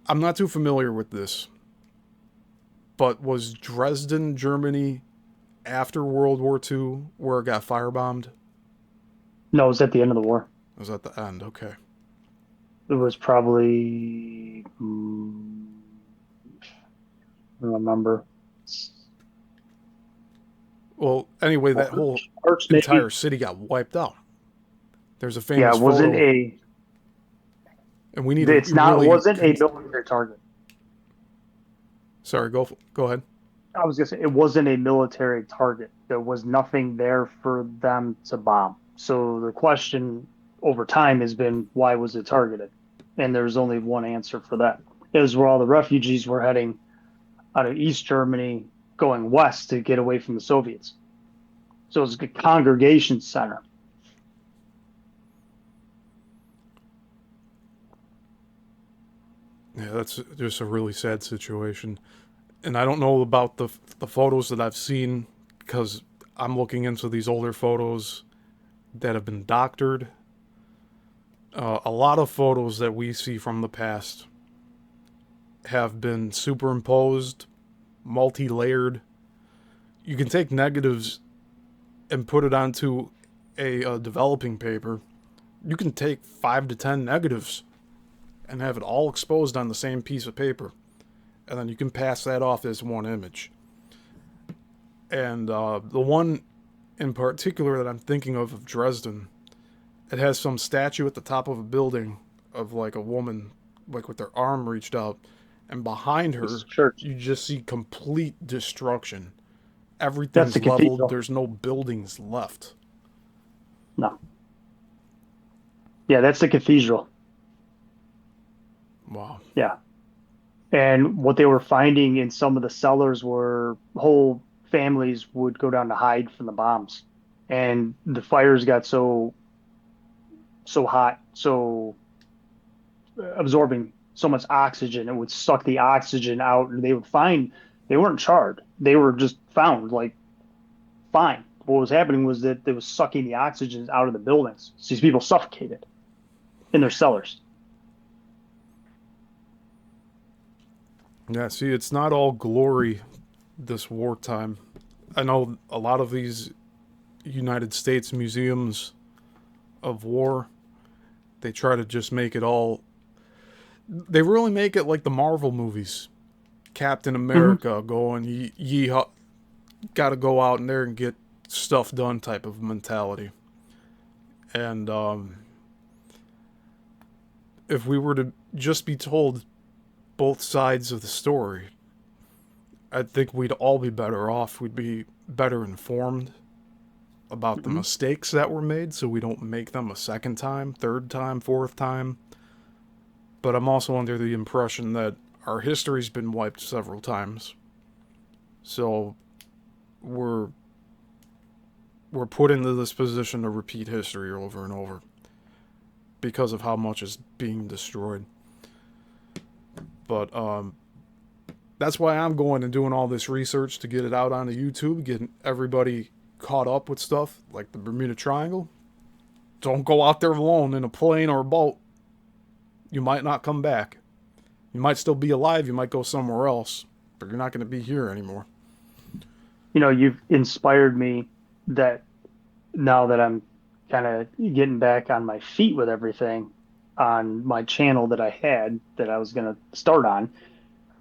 I'm not too familiar with this, but was Dresden, Germany, after World War II, where it got firebombed? No, it was at the end of the war. It was at the end, okay. It it was probably, I don't remember. Well, anyway, that whole March entire maybe. city got wiped out. There's a Yeah, famous it wasn't photo, a. and we need to It's not. It really. wasn't a military target. Sorry, go ahead. I was gonna say it wasn't a military target. There was nothing there for them to bomb. So the question over time has been, why was it targeted? And there's only one answer for that. It was where all the refugees were heading out of East Germany, going west to get away from the Soviets. So it was a congregation center. Yeah, that's just a really sad situation. And I don't know about the photos that I've seen because I'm looking into these older photos that have been doctored. A lot of photos that we see from the past have been superimposed, multi-layered. You can take negatives and put it onto a developing paper. You can take 5 to 10 negatives and have it all exposed on the same piece of paper. And then you can pass that off as one image. And the one in particular that I'm thinking of Dresden, it has some statue at the top of a building of like a woman, like with their arm reached out. And behind her, It's church. you just see complete destruction. That's the Everything's leveled. cathedral. There's no buildings left. No. Yeah, that's the cathedral. Wow. Yeah. And what they were finding in some of the cellars were whole families would go down to hide from the bombs. And the fires got so hot, so absorbing so much oxygen, it would suck the oxygen out, and they would find they weren't charred. They were just found like fine. What was happening was that they was sucking the oxygen out of the buildings. So these people suffocated in their cellars. Yeah, see, it's not all glory this wartime. I know a lot of these United States museums of war, they try to just make it all. They really make it like the Marvel movies. Captain America going, ye gotta go out in there and get stuff done type of mentality. And if we were to just be told both sides of the story, I think we'd all be better off. We'd be better informed about the mistakes that were made so we don't make them a second time, third time, fourth time. But I'm also under the impression that our history's been wiped several times. So we're put into this position to repeat history over and over because of how much is being destroyed. But that's why I'm going and doing all this research to get it out onto YouTube, getting everybody caught up with stuff like the Bermuda Triangle. Don't go out there alone in a plane or a boat. You might not come back. You might still be alive. You might go somewhere else, but you're not going to be here anymore. You know, you've inspired me that now that I'm kind of getting back on my feet with everything on my channel that I had that I was going to start on.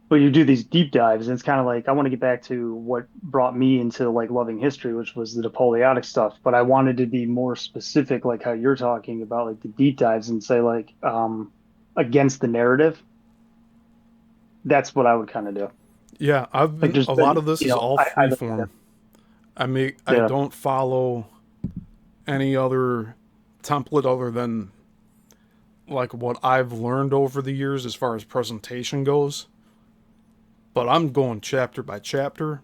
But you do these deep dives, and it's kind of like I want to get back to what brought me into like loving history, which was the Napoleonic stuff. But I wanted to be more specific, like how you're talking about, like the deep dives, and say like against the narrative. That's what I would kind of do. Yeah, I've Like been. just A lot of this you is know, all I freeform. I yeah. don't follow any other template other than like what I've learned over the years as far as presentation goes. But I'm going chapter by chapter.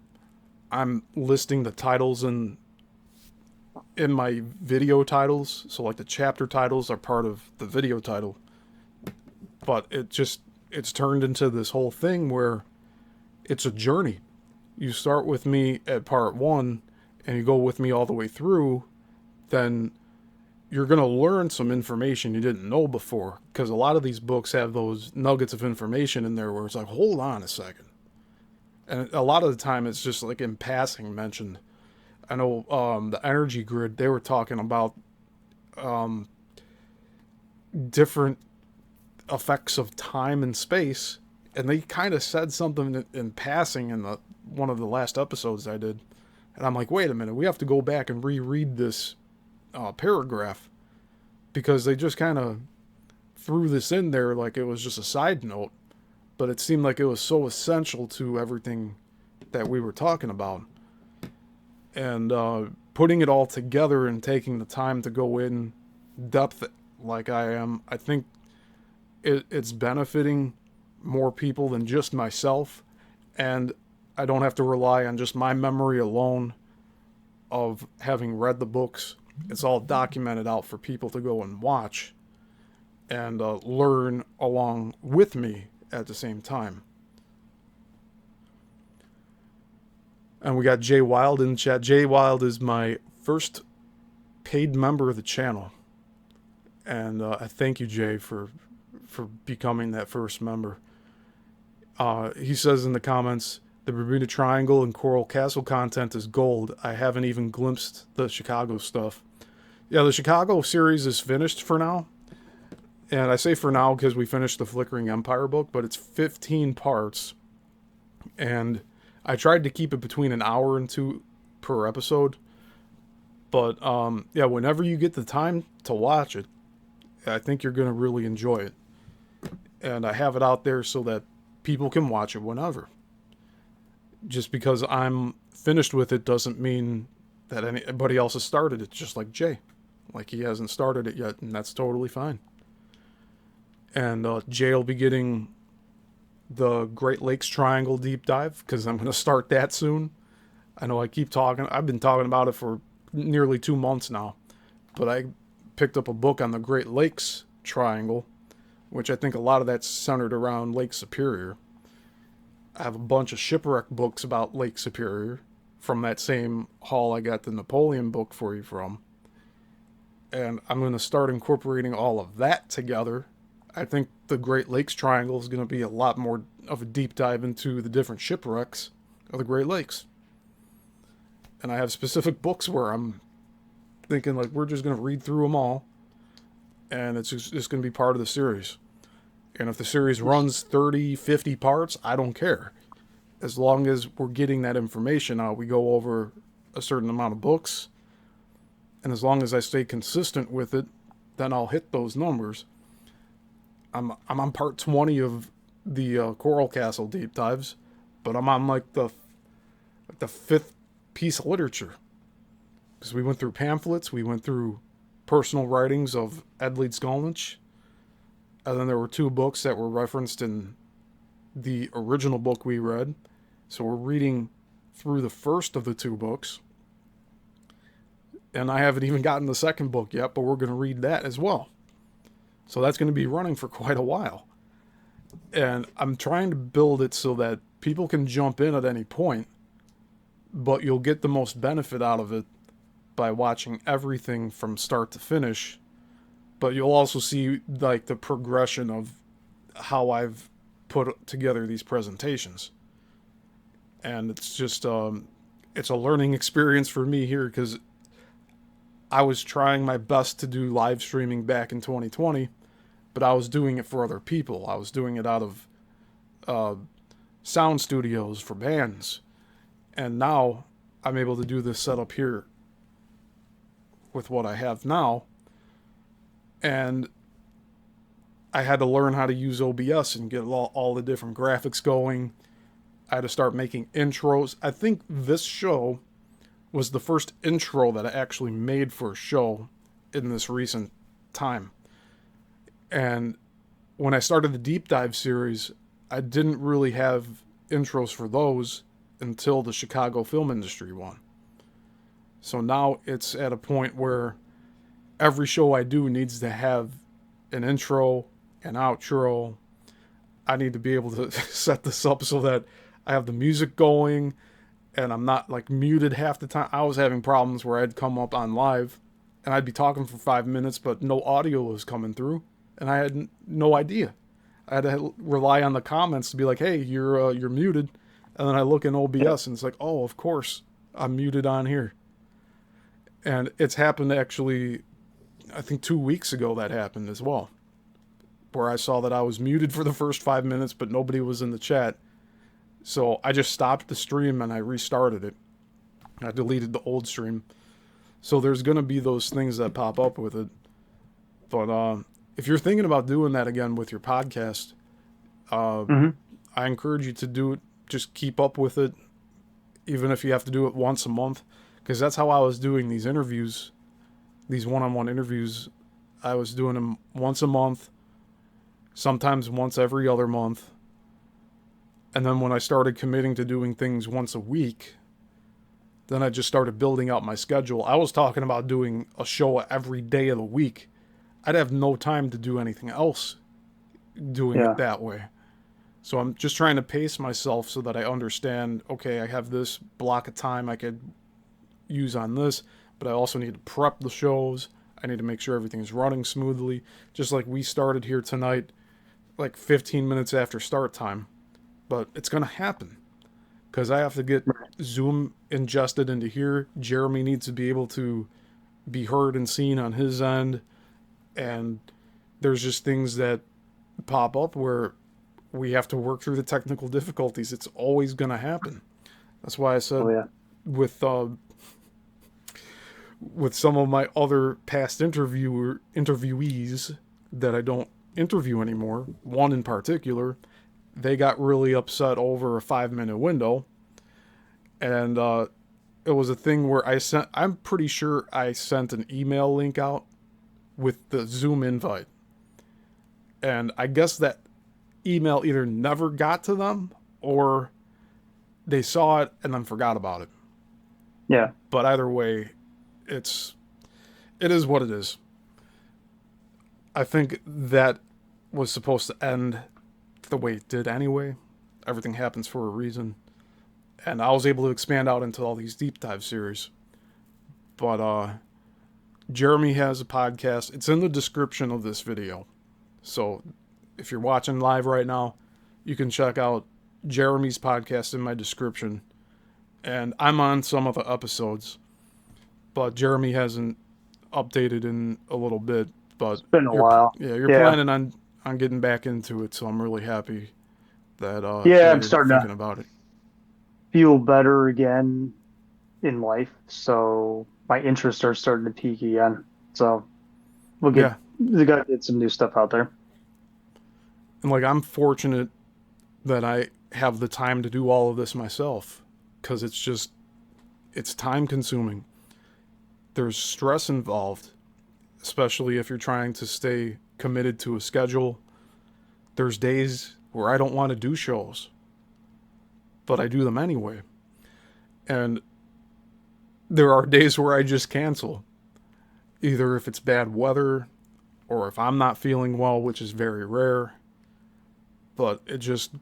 I'm listing the titles in my video titles. So like the chapter titles are part of the video title. But it's turned into this whole thing where it's a journey. You start with me at part 1 and you go with me all the way through, then you're going to learn some information you didn't know before. Because a lot of these books have those nuggets of information in there where it's like, hold on a second. And a lot of the time it's just like in passing mentioned. I know the energy grid, they were talking about different effects of time and space, and they kind of said something in passing in one of the last episodes I did, and I'm like, wait a minute, we have to go back and reread this paragraph, because they just kind of threw this in there like it was just a side note, but it seemed like it was so essential to everything that we were talking about. And putting it all together and taking the time to go in depth like I am, I think it's benefiting more people than just myself, and I don't have to rely on just my memory alone of having read the books. It's all documented out for people to go and watch and learn along with me at the same time. And we got Jay Wild in the chat. Jay Wild is my first paid member of the channel. And I thank you, Jay, for becoming that first member. He says in the comments, the Bermuda Triangle and Coral Castle content is gold. I haven't even glimpsed the Chicago stuff. Yeah, the Chicago series is finished for now. And I say for now because we finished the Flickering Empire book, but it's 15 parts. And I tried to keep it between an hour and 2 per episode. But, yeah, whenever you get the time to watch it, I think you're going to really enjoy it. And I have it out there so that people can watch it whenever. Just because I'm finished with it doesn't mean that anybody else has started it, just like Jay. Like, he hasn't started it yet, and that's totally fine. And Jay will be getting the Great Lakes Triangle deep dive, because I'm going to start that soon. I know I keep talking. I've been talking about it for nearly 2 months now. But I picked up a book on the Great Lakes Triangle, which I think a lot of that's centered around Lake Superior. I have a bunch of shipwreck books about Lake Superior from that same haul I got the Napoleon book for you from. And I'm going to start incorporating all of that together. I think the Great Lakes Triangle is going to be a lot more of a deep dive into the different shipwrecks of the Great Lakes. And I have specific books where I'm thinking, like, we're just going to read through them all, and it's just going to be part of the series. And if the series runs 30, 50 parts, I don't care. As long as we're getting that information out, we go over a certain amount of books, and as long as I stay consistent with it, then I'll hit those numbers. I'm on part 20 of the Coral Castle deep dives, but I'm on like the 5th piece of literature. Because we went through pamphlets, we went through personal writings of Edleed Skolnick, and then there were 2 books that were referenced in the original book we read. So we're reading through the first of the 2 books. And I haven't even gotten the second book yet, but we're going to read that as well. So that's going to be running for quite a while. And I'm trying to build it so that people can jump in at any point, but you'll get the most benefit out of it by watching everything from start to finish. But you'll also see like the progression of how I've put together these presentations. And it's just, it's a learning experience for me here, because I was trying my best to do live streaming back in 2020, but I was doing it for other people. I was doing it out of sound studios for bands. And now I'm able to do this setup here with what I have now. And I had to learn how to use OBS and get all the different graphics going. I had to start making intros. I think this show was the first intro that I actually made for a show in this recent time. And when I started the deep dive series, I didn't really have intros for those until the Chicago film industry one. So now it's at a point where every show I do needs to have an intro, an outro. I need to be able to set this up so that I have the music going and I'm not like muted half the time. I was having problems where I'd come up on live and I'd be talking for 5 minutes, but no audio was coming through, and I had no idea. I had to rely on the comments to be like, "Hey, you're muted," and then I look in OBS and it's like, "Oh, of course, I'm muted on here." And it's happened actually, I think 2 weeks ago that happened as well, where I saw that I was muted for the first 5 minutes, but nobody was in the chat. So I just stopped the stream and I restarted it. I deleted the old stream. So there's going to be those things that pop up with it. But if you're thinking about doing that again with your podcast, I encourage you to do it. Just keep up with it, even if you have to do it once a month. Because that's how I was doing these interviews, these one-on-one interviews. I was doing them once a month, sometimes once every other month. And then when I started committing to doing things once a week, then I just started building out my schedule. I was talking about doing a show every day of the week. I'd have no time to do anything else doing it that way. So I'm just trying to pace myself so that I understand, okay, I have this block of time I could use on this, but I also need to prep the shows. I need to make sure everything's running smoothly. Just like we started here tonight, like 15 minutes after start time. But it's going to happen because I have to get Zoom ingested into here. Jeremy needs to be able to be heard and seen on his end. And there's just things that pop up where we have to work through the technical difficulties. It's always going to happen. That's why I said with some of my other past interviewees that I don't interview anymore, one in particular, they got really upset over a 5-minute window. And it was a thing where I'm pretty sure I sent an email link out with the Zoom invite. And I guess that email either never got to them or they saw it and then forgot about it. Yeah. But either way, it is what it is. I think that was supposed to end the way it did anyway. Everything happens for a reason. And I was able to expand out into all these deep dive series. But Jeremy has a podcast. It's in the description of this video. So if you're watching live right now, you can check out Jeremy's podcast in my description. And I'm on some of the episodes. But Jeremy hasn't updated in a little bit. But it's been a while. Yeah, you're planning on getting back into it, so I'm really happy that I'm starting thinking about it. Feel better again in life, so my interests are starting to peak again. So we gotta get some new stuff out there. And like, I'm fortunate that I have the time to do all of this myself, because it's time consuming. There's stress involved, especially if you're trying to stay committed to a schedule. There's days where I don't want to do shows, but I do them anyway. And there are days where I just cancel, either if it's bad weather or if I'm not feeling well, which is very rare. But it just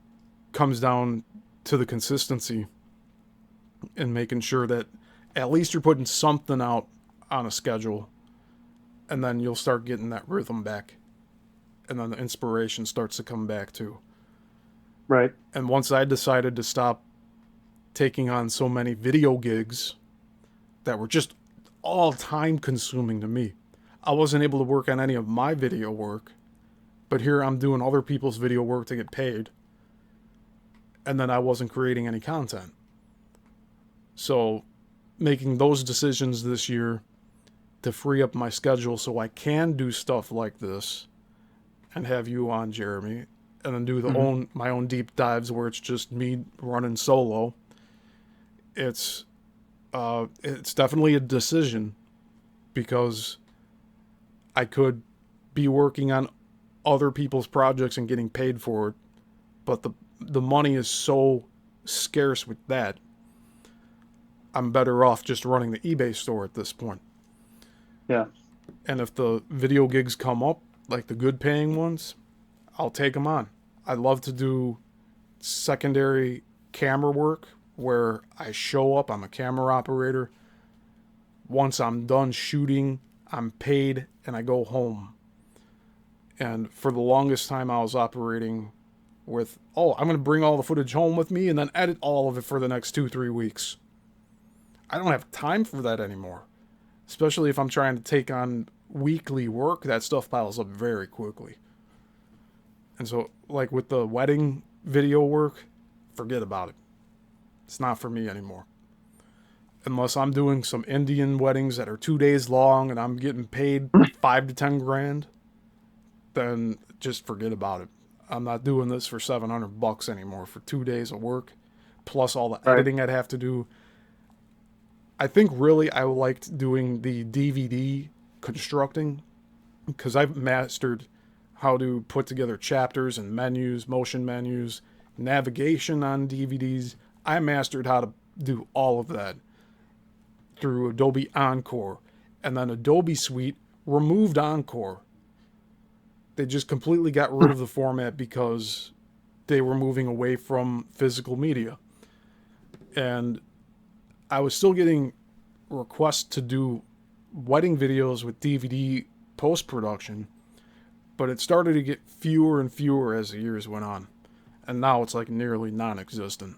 comes down to the consistency and making sure that at least you're putting something out on a schedule, and then you'll start getting that rhythm back. And then the inspiration starts to come back too. Right. And once I decided to stop taking on so many video gigs that were just all time consuming to me, I wasn't able to work on any of my video work, but here I'm doing other people's video work to get paid. And then I wasn't creating any content. So making those decisions this year to free up my schedule so I can do stuff like this and have you on, Jeremy, and then do my own deep dives where it's just me running solo. It's definitely a decision, because I could be working on other people's projects and getting paid for it, but the money is so scarce with that. I'm better off just running the eBay store at this point. Yeah. And if the video gigs come up, like the good paying ones, I'll take them on. I love to do secondary camera work where I show up, I'm a camera operator. Once I'm done shooting, I'm paid and I go home. And for the longest time I was operating with, I'm going to bring all the footage home with me and then edit all of it for the next 2-3 weeks. I don't have time for that anymore. Especially if I'm trying to take on weekly work, that stuff piles up very quickly. And so, like with the wedding video work, forget about it. It's not for me anymore. Unless I'm doing some Indian weddings that are 2 days long and I'm getting paid 5 to 10 grand, then just forget about it. I'm not doing this for $700 anymore for 2 days of work, plus all the editing I'd have to do. I think really I liked doing the DVD constructing because I've mastered how to put together chapters and menus, motion menus, navigation on DVDs. I mastered how to do all of that through Adobe Encore. And then Adobe Suite removed Encore. They just completely got rid of the format because they were moving away from physical media. And I was still getting requests to do wedding videos with DVD post-production, but it started to get fewer and fewer as the years went on. And now it's like nearly non-existent.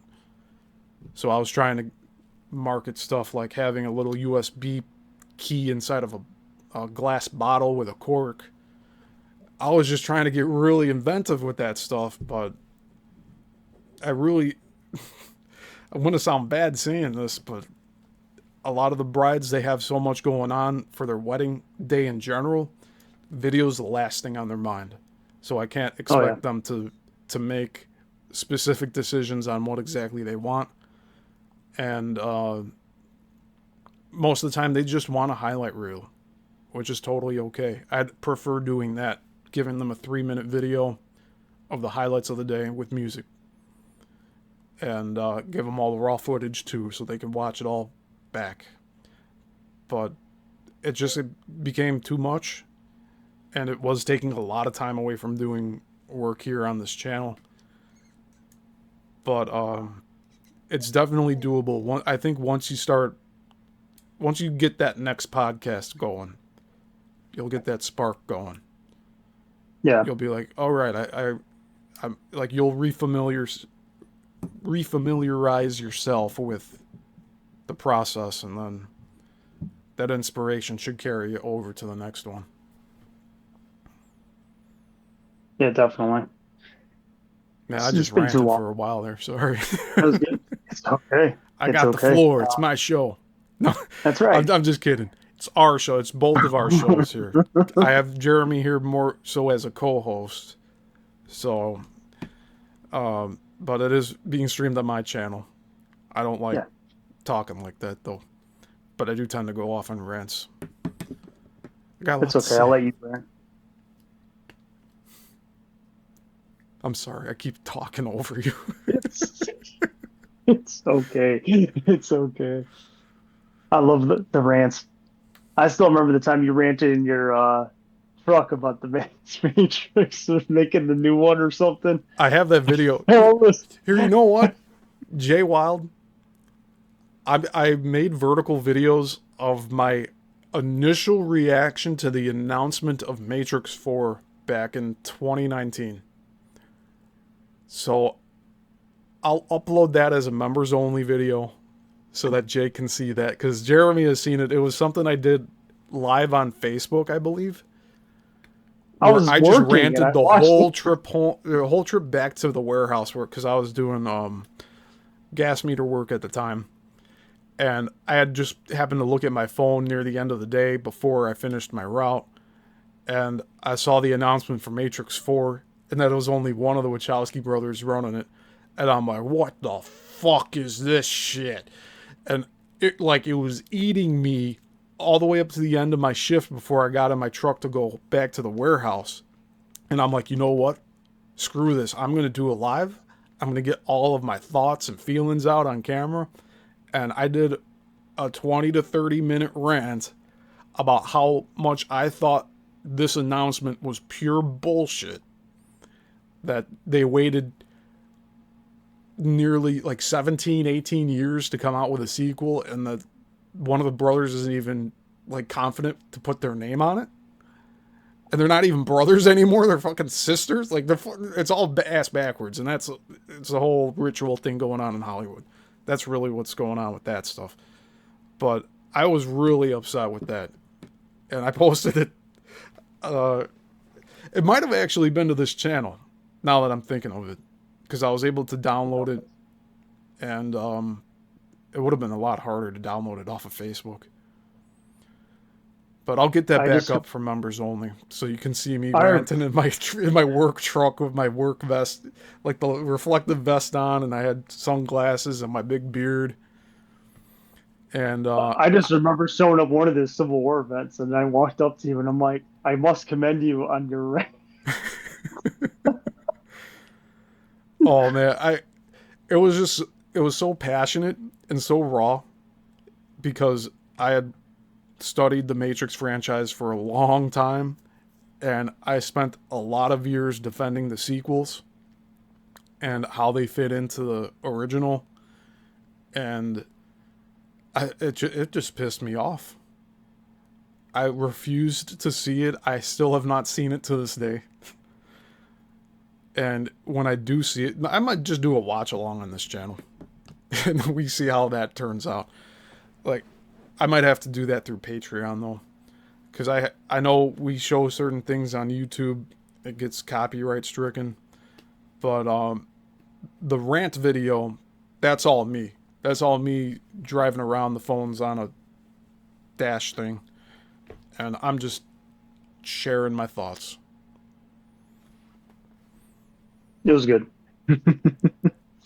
So I was trying to market stuff like having a little USB key inside of a glass bottle with a cork. I was just trying to get really inventive with that stuff, but I really... I want to sound bad saying this, but a lot of the brides, they have so much going on for their wedding day in general. Video's the last thing on their mind. So I can't expect them to make specific decisions on what exactly they want. And most of the time, they just want a highlight reel, which is totally okay. I'd prefer doing that, giving them a 3-minute video of the highlights of the day with music. And give them all the raw footage too, so they can watch it all back. But it became too much, and it was taking a lot of time away from doing work here on this channel. But it's definitely doable. I think once you get that next podcast going, you'll get that spark going. Yeah, You'll be like, all right, I'm like, you'll refamiliarize yourself with the process, and then that inspiration should carry you over to the next one. yeah, definitely. Man, I just ranted for a while there. Sorry. That was good. It's okay. I got the floor. It's my show. No, that's right. I'm just kidding. It's our show. It's both of our shows here. I have Jeremy here more so as a co-host. So, but it is being streamed on my channel. I don't like talking like that, though. But I do tend to go off on rants. It's okay. I'll let you rant. I'm sorry. I keep talking over you. It's okay. It's okay. I love the rants. I still remember the time you ranted in your truck about the Matrix making the new one or something. I have that video. Here, you know what? Jay Wild, I made vertical videos of my initial reaction to the announcement of Matrix 4 back in 2019. So I'll upload that as a members only video so that Jay can see that, because Jeremy has seen it. It was something I did live on Facebook, I believe. I just ranted the whole trip home, the whole trip back to the warehouse work, because I was doing gas meter work at the time. And I had just happened to look at my phone near the end of the day before I finished my route. And I saw the announcement for Matrix 4, and that it was only one of the Wachowski brothers running it. And I'm like, what the fuck is this shit? And it was eating me all the way up to the end of my shift before I got in my truck to go back to the warehouse. And I'm like, you know what? Screw this. I'm going to do it live. I'm going to get all of my thoughts and feelings out on camera. And I did a 20 to 30 minute rant about how much I thought this announcement was pure bullshit. That they waited nearly 17, 18 years to come out with a sequel, and that one of the brothers isn't even confident to put their name on it. And they're not even brothers anymore. They're fucking sisters. It's all ass backwards. And it's a whole ritual thing going on in Hollywood. That's really what's going on with that stuff. But I was really upset with that. And I posted it. It might have actually been to this channel. Now that I'm thinking of it, because I was able to download it, and it would have been a lot harder to download it off of Facebook. But I'll get that back up for members only, so you can see me ranting in my work truck with my work vest, like the reflective vest on, and I had sunglasses and my big beard. And I just remember showing up one of the Civil War events, and I walked up to you, and I'm like, I must commend you on your rank. oh man, it was so passionate and so raw because I had studied the Matrix franchise for a long time, and I spent a lot of years defending the sequels and how they fit into the original, and it just pissed me off. I refused to see it. I still have not seen it to this day. And when I do see it, I might just do a watch along on this channel, and we see how that turns out. Like, I might have to do that through Patreon though, because I know we show certain things on YouTube, it gets copyright stricken, but the rant video, that's all me. That's all me driving around. The phone's on a dash thing, and I'm just sharing my thoughts. It was good.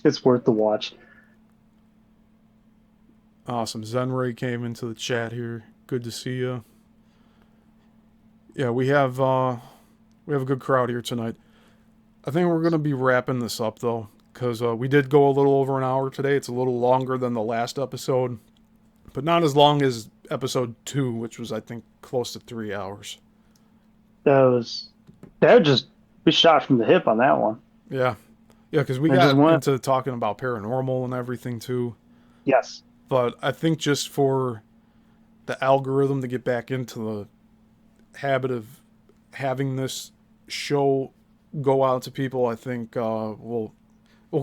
It's worth the watch. Awesome. Zenray came into the chat here. Good to see you. Yeah, we have a good crowd here tonight. I think we're gonna be wrapping this up though, because we did go a little over an hour today. It's a little longer than the last episode, but not as long as episode 2, which was, I think, close to 3 hours. That would just be shot from the hip on that one. Yeah, because we got into talking about paranormal and everything too. Yes. But I think just for the algorithm to get back into the habit of having this show go out to people, I think we'll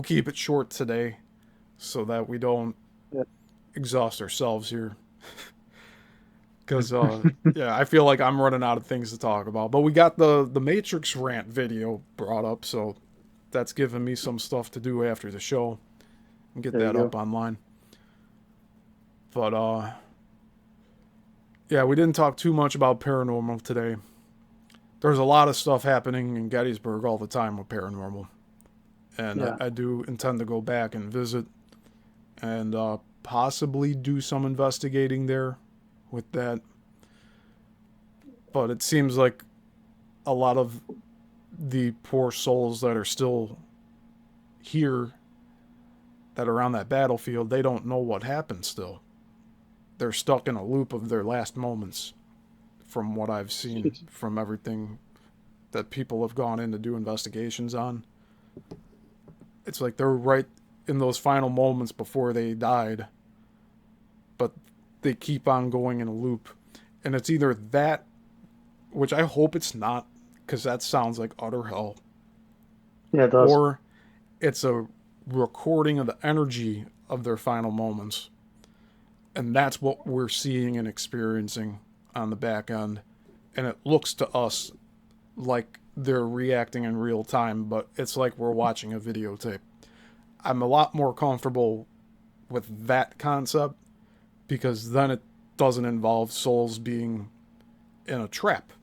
keep it short today so that we don't exhaust ourselves here. Because, yeah, I feel like I'm running out of things to talk about. But we got the Matrix rant video brought up, so that's giving me some stuff to do after the show and get that up online. But, yeah, we didn't talk too much about paranormal today. There's a lot of stuff happening in Gettysburg all the time with paranormal. And I do intend to go back and visit and possibly do some investigating there with that. But it seems like a lot of the poor souls that are still here that are on that battlefield, they don't know what happened still. They're stuck in a loop of their last moments from what I've seen from everything that people have gone in to do investigations on. It's like they're right in those final moments before they died, but they keep on going in a loop. And it's either that, which I hope it's not, because that sounds like utter hell. Yeah, it does. Or it's a recording of the energy of their final moments. And that's what we're seeing and experiencing on the back end. And it looks to us like they're reacting in real time, but it's like we're watching a videotape. I'm a lot more comfortable with that concept because then it doesn't involve souls being in a trap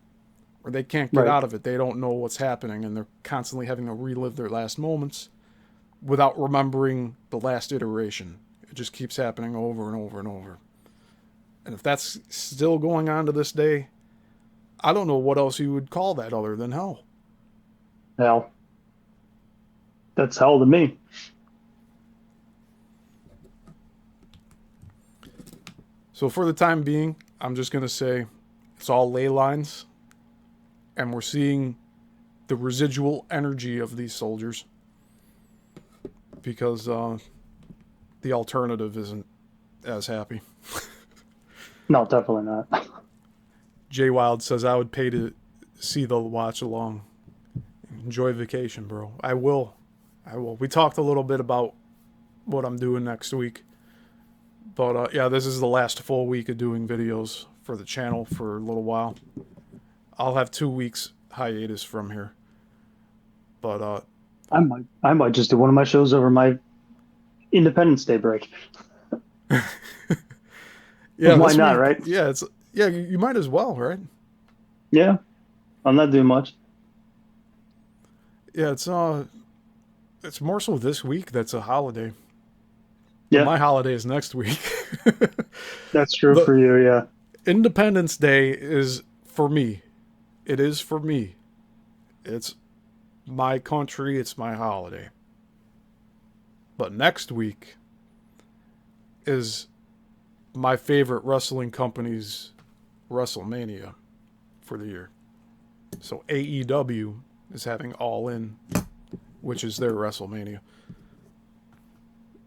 where they can't get out of it. They don't know what's happening, and they're constantly having to relive their last moments without remembering the last iteration. It just keeps happening over and over and over. And if that's still going on to this day, I don't know what else you would call that other than hell. Hell. That's hell to me. So for the time being, I'm just going to say it's all ley lines, and we're seeing the residual energy of these soldiers because the alternative isn't as happy. No, definitely not. Jay Wild says, I would pay to see the watch along. Enjoy vacation, bro. I will. We talked a little bit about what I'm doing next week. But yeah, this is the last full week of doing videos for the channel for a little while. I'll have 2 weeks hiatus from here. But I might just do one of my shows over my Independence Day break. Yeah, Why this not, week. right? Yeah, you might as well, right? Yeah, I'm not doing much. Yeah, it's more so this week that's a holiday. But Yeah, my holiday is next week. that's true The for you. Yeah. Independence Day is for me. It is for me. It's my country, it's my holiday. But next week is my favorite wrestling company's WrestleMania for the year. So AEW is having All In, which is their WrestleMania.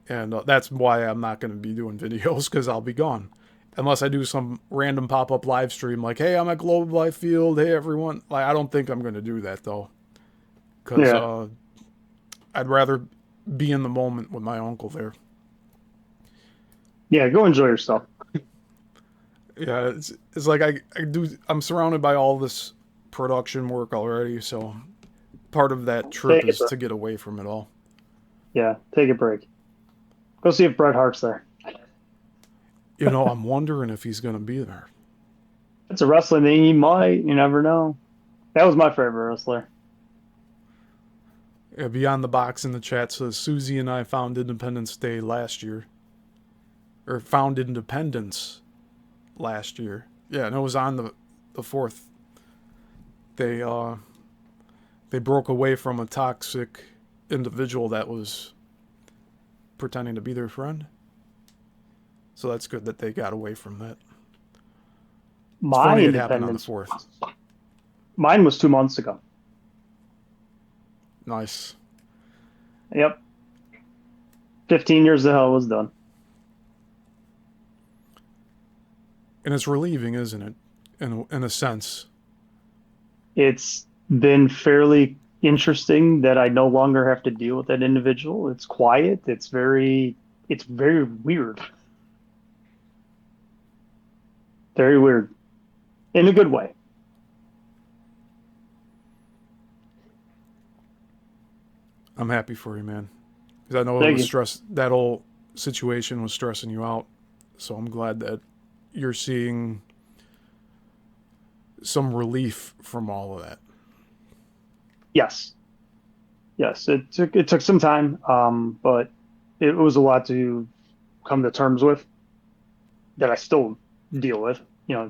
And that's why I'm not going to be doing videos, because I'll be gone. Unless I do some random pop-up live stream like, hey, I'm at Globe Life Field. Hey, everyone. Like, I don't think I'm going to do that, though. Because Yeah. I'd rather be in the moment with my uncle there. Yeah. Go enjoy yourself. Yeah, it's like I'm surrounded by all this production work already, so part of that trip Take it, is bro. to get away from it all. Yeah. Take a break. Go see if Bret Hart's there. You know, I'm wondering if he's going to be there. It's a wrestling thing. He might. You never know. That was my favorite wrestler. Yeah, Beyond the Box in the chat says Susie and I found Independence Day last year. Or found independence last year. Yeah, and it was on the 4th. They broke away from a toxic individual that was pretending to be their friend. So that's good that they got away from that. It's My funny it happened on the independence. 4th. Mine was 2 months ago. Nice. Yep. 15 years the hell was done. And it's relieving, isn't it? In a sense. It's been fairly interesting that I no longer have to deal with that individual. It's quiet. It's very weird. Very weird. In a good way. I'm happy for you, man. Because I know it Thank was you. stress. That whole situation was stressing you out. So I'm glad that you're seeing some relief from all of that. Yes. Yes. It took some time, but it was a lot to come to terms with that I still deal with,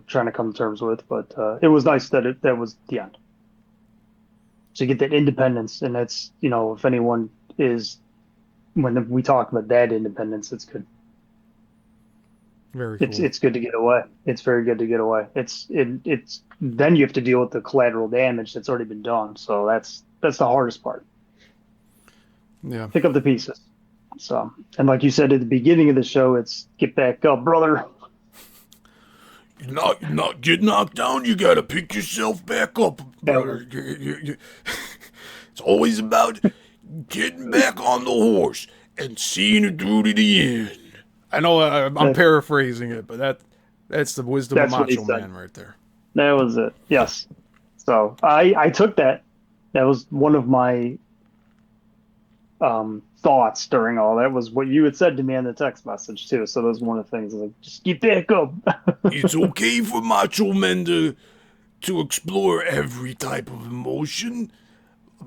trying to come to terms with. But it was nice that was the end. So you get that independence, and that's, if anyone is, when we talk about that independence, it's good. Very It's cool. it's good to get away. It's very good to get away. It's then you have to deal with the collateral damage that's already been done. So that's the hardest part. Yeah. Pick up the pieces. So, and like you said at the beginning of the show, it's get back up, brother. Not get knocked down. You gotta pick yourself back up, That brother. was It's always about getting back on the horse and seeing it through to the end. I know I'm that, paraphrasing it, but that's the wisdom of that's what he Macho said. Man right there. That was it. Yes. So I took that. That was one of my thoughts during all that was what you had said to me in the text message too. So that was one of the things like just get back up. It's okay for macho men to explore every type of emotion.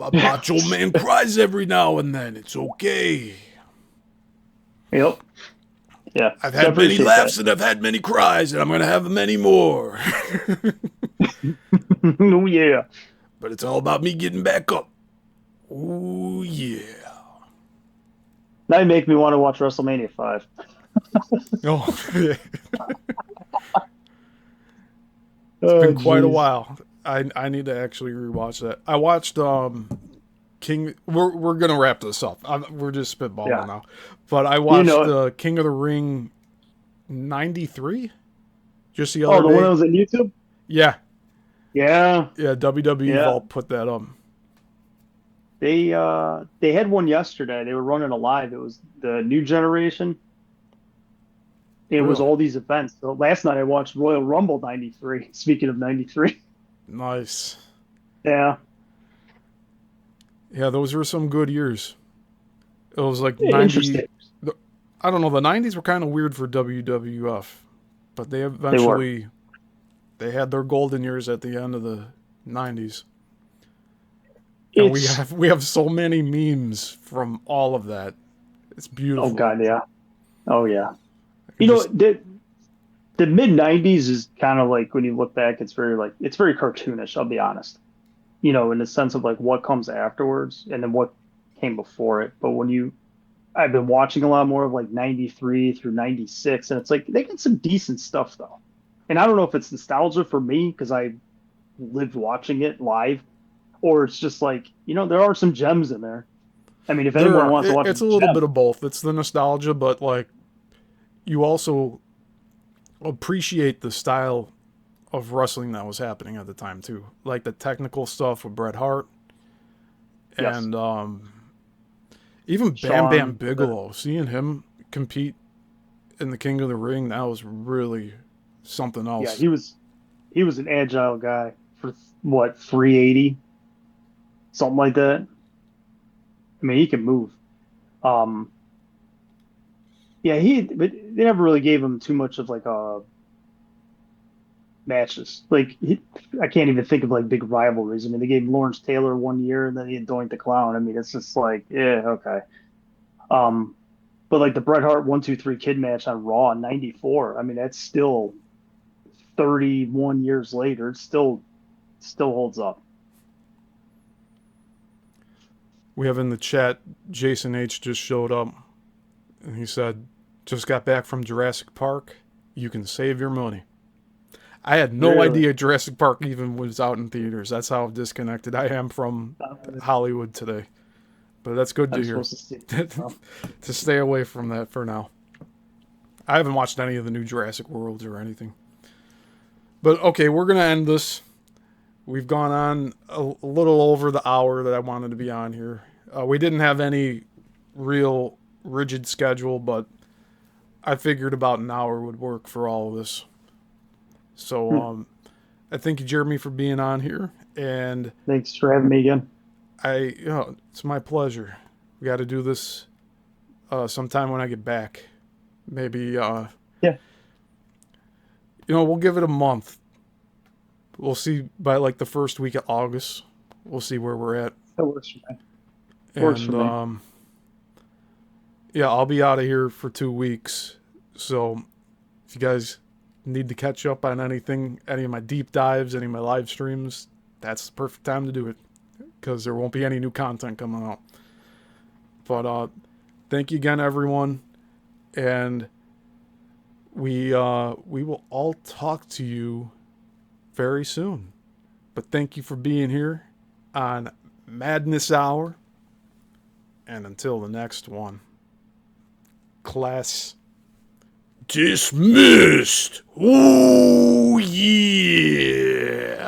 A macho man cries every now and then. It's okay. Yep. Yeah. I've So I had many appreciate laughs and I've had many cries, and I'm gonna have many more. that. Oh yeah. But it's all about me getting back up. Oh yeah. Now you make me want to watch WrestleMania 5. Oh, yeah. Oh Been quite a jeez. while. I need to actually rewatch that. I watched King. We're gonna wrap this up. We're just spitballing Yeah. now, but I You know watched it. King of the Ring '93 just the Oh, other the one that day. was on YouTube? Yeah, Yeah. yeah. WWE Yeah. Vault put that up. They had one yesterday. They were running a live. It was the new generation. It was Really all these events. So last night I watched Royal Rumble 93. Speaking of 93. nice. Yeah. Yeah, those were some good years. It was like Interesting. 90. I don't know. The 90s were kind of weird for WWF, but they They were. eventually they had their golden years at the end of the 90s. And It's we have so many memes from all of that. It's oh beautiful. god, yeah. Oh yeah. I You could know, just the mid '90s is kind of like when you look back, it's very cartoonish. I'll be honest. You know, in the sense of like what comes afterwards and then what came before it. But I've been watching a lot more of like '93 through '96, and it's like they get some decent stuff though. And I don't know if it's nostalgia for me because I lived watching it live, or it's just like there are some gems in there. I mean, if there anyone are, wants to watch a it's a little gem, bit of both. It's the nostalgia, but like you also appreciate the style of wrestling that was happening at the time too, like the technical stuff with Bret Hart yes, and even Bam Bam Sean. Bigelow. Seeing him compete in the King of the Ring, that was really something Yeah, else. he was an agile guy for what 380, something like that. I mean, he can move. Um, yeah, but they never really gave him too much of like matches. I can't even think of like big rivalries. I mean, they gave Lawrence Taylor 1 year, and then he had Doink the Clown. I mean, it's just like, yeah, okay. Um, but like the Bret Hart 1-2-3 Kid match on Raw in '94. I mean, that's still 31 years later. It still holds up. We have in the chat, Jason H just showed up and he said, just got back from Jurassic Park. You can save your money. I had no Really. idea Jurassic Park even was out in theaters. That's how disconnected I am from Hollywood today. But that's good to I'm hear. supposed to see. Well, To stay away from that for now. I haven't watched any of the new Jurassic Worlds or anything. But okay, we're going to end this. We've gone on a little over the hour that I wanted to be on here. We didn't have any real rigid schedule, but I figured about an hour would work for all of this. So I thank you, Jeremy, for being on here. And thanks for having me again. it's my pleasure. We got to do this sometime when I get back. Maybe, Yeah, we'll give it a month. We'll see by like the first week of August. We'll see where we're at. that works for me. Works for me. Yeah, I'll be out of here for 2 weeks. So if you guys need to catch up on anything, any of my deep dives, any of my live streams, that's the perfect time to do it because there won't be any new content coming out. But thank you again, everyone, and we will all talk to you very soon. But thank you for being here on Madness Hour, and until the next one, class dismissed. Oh yeah.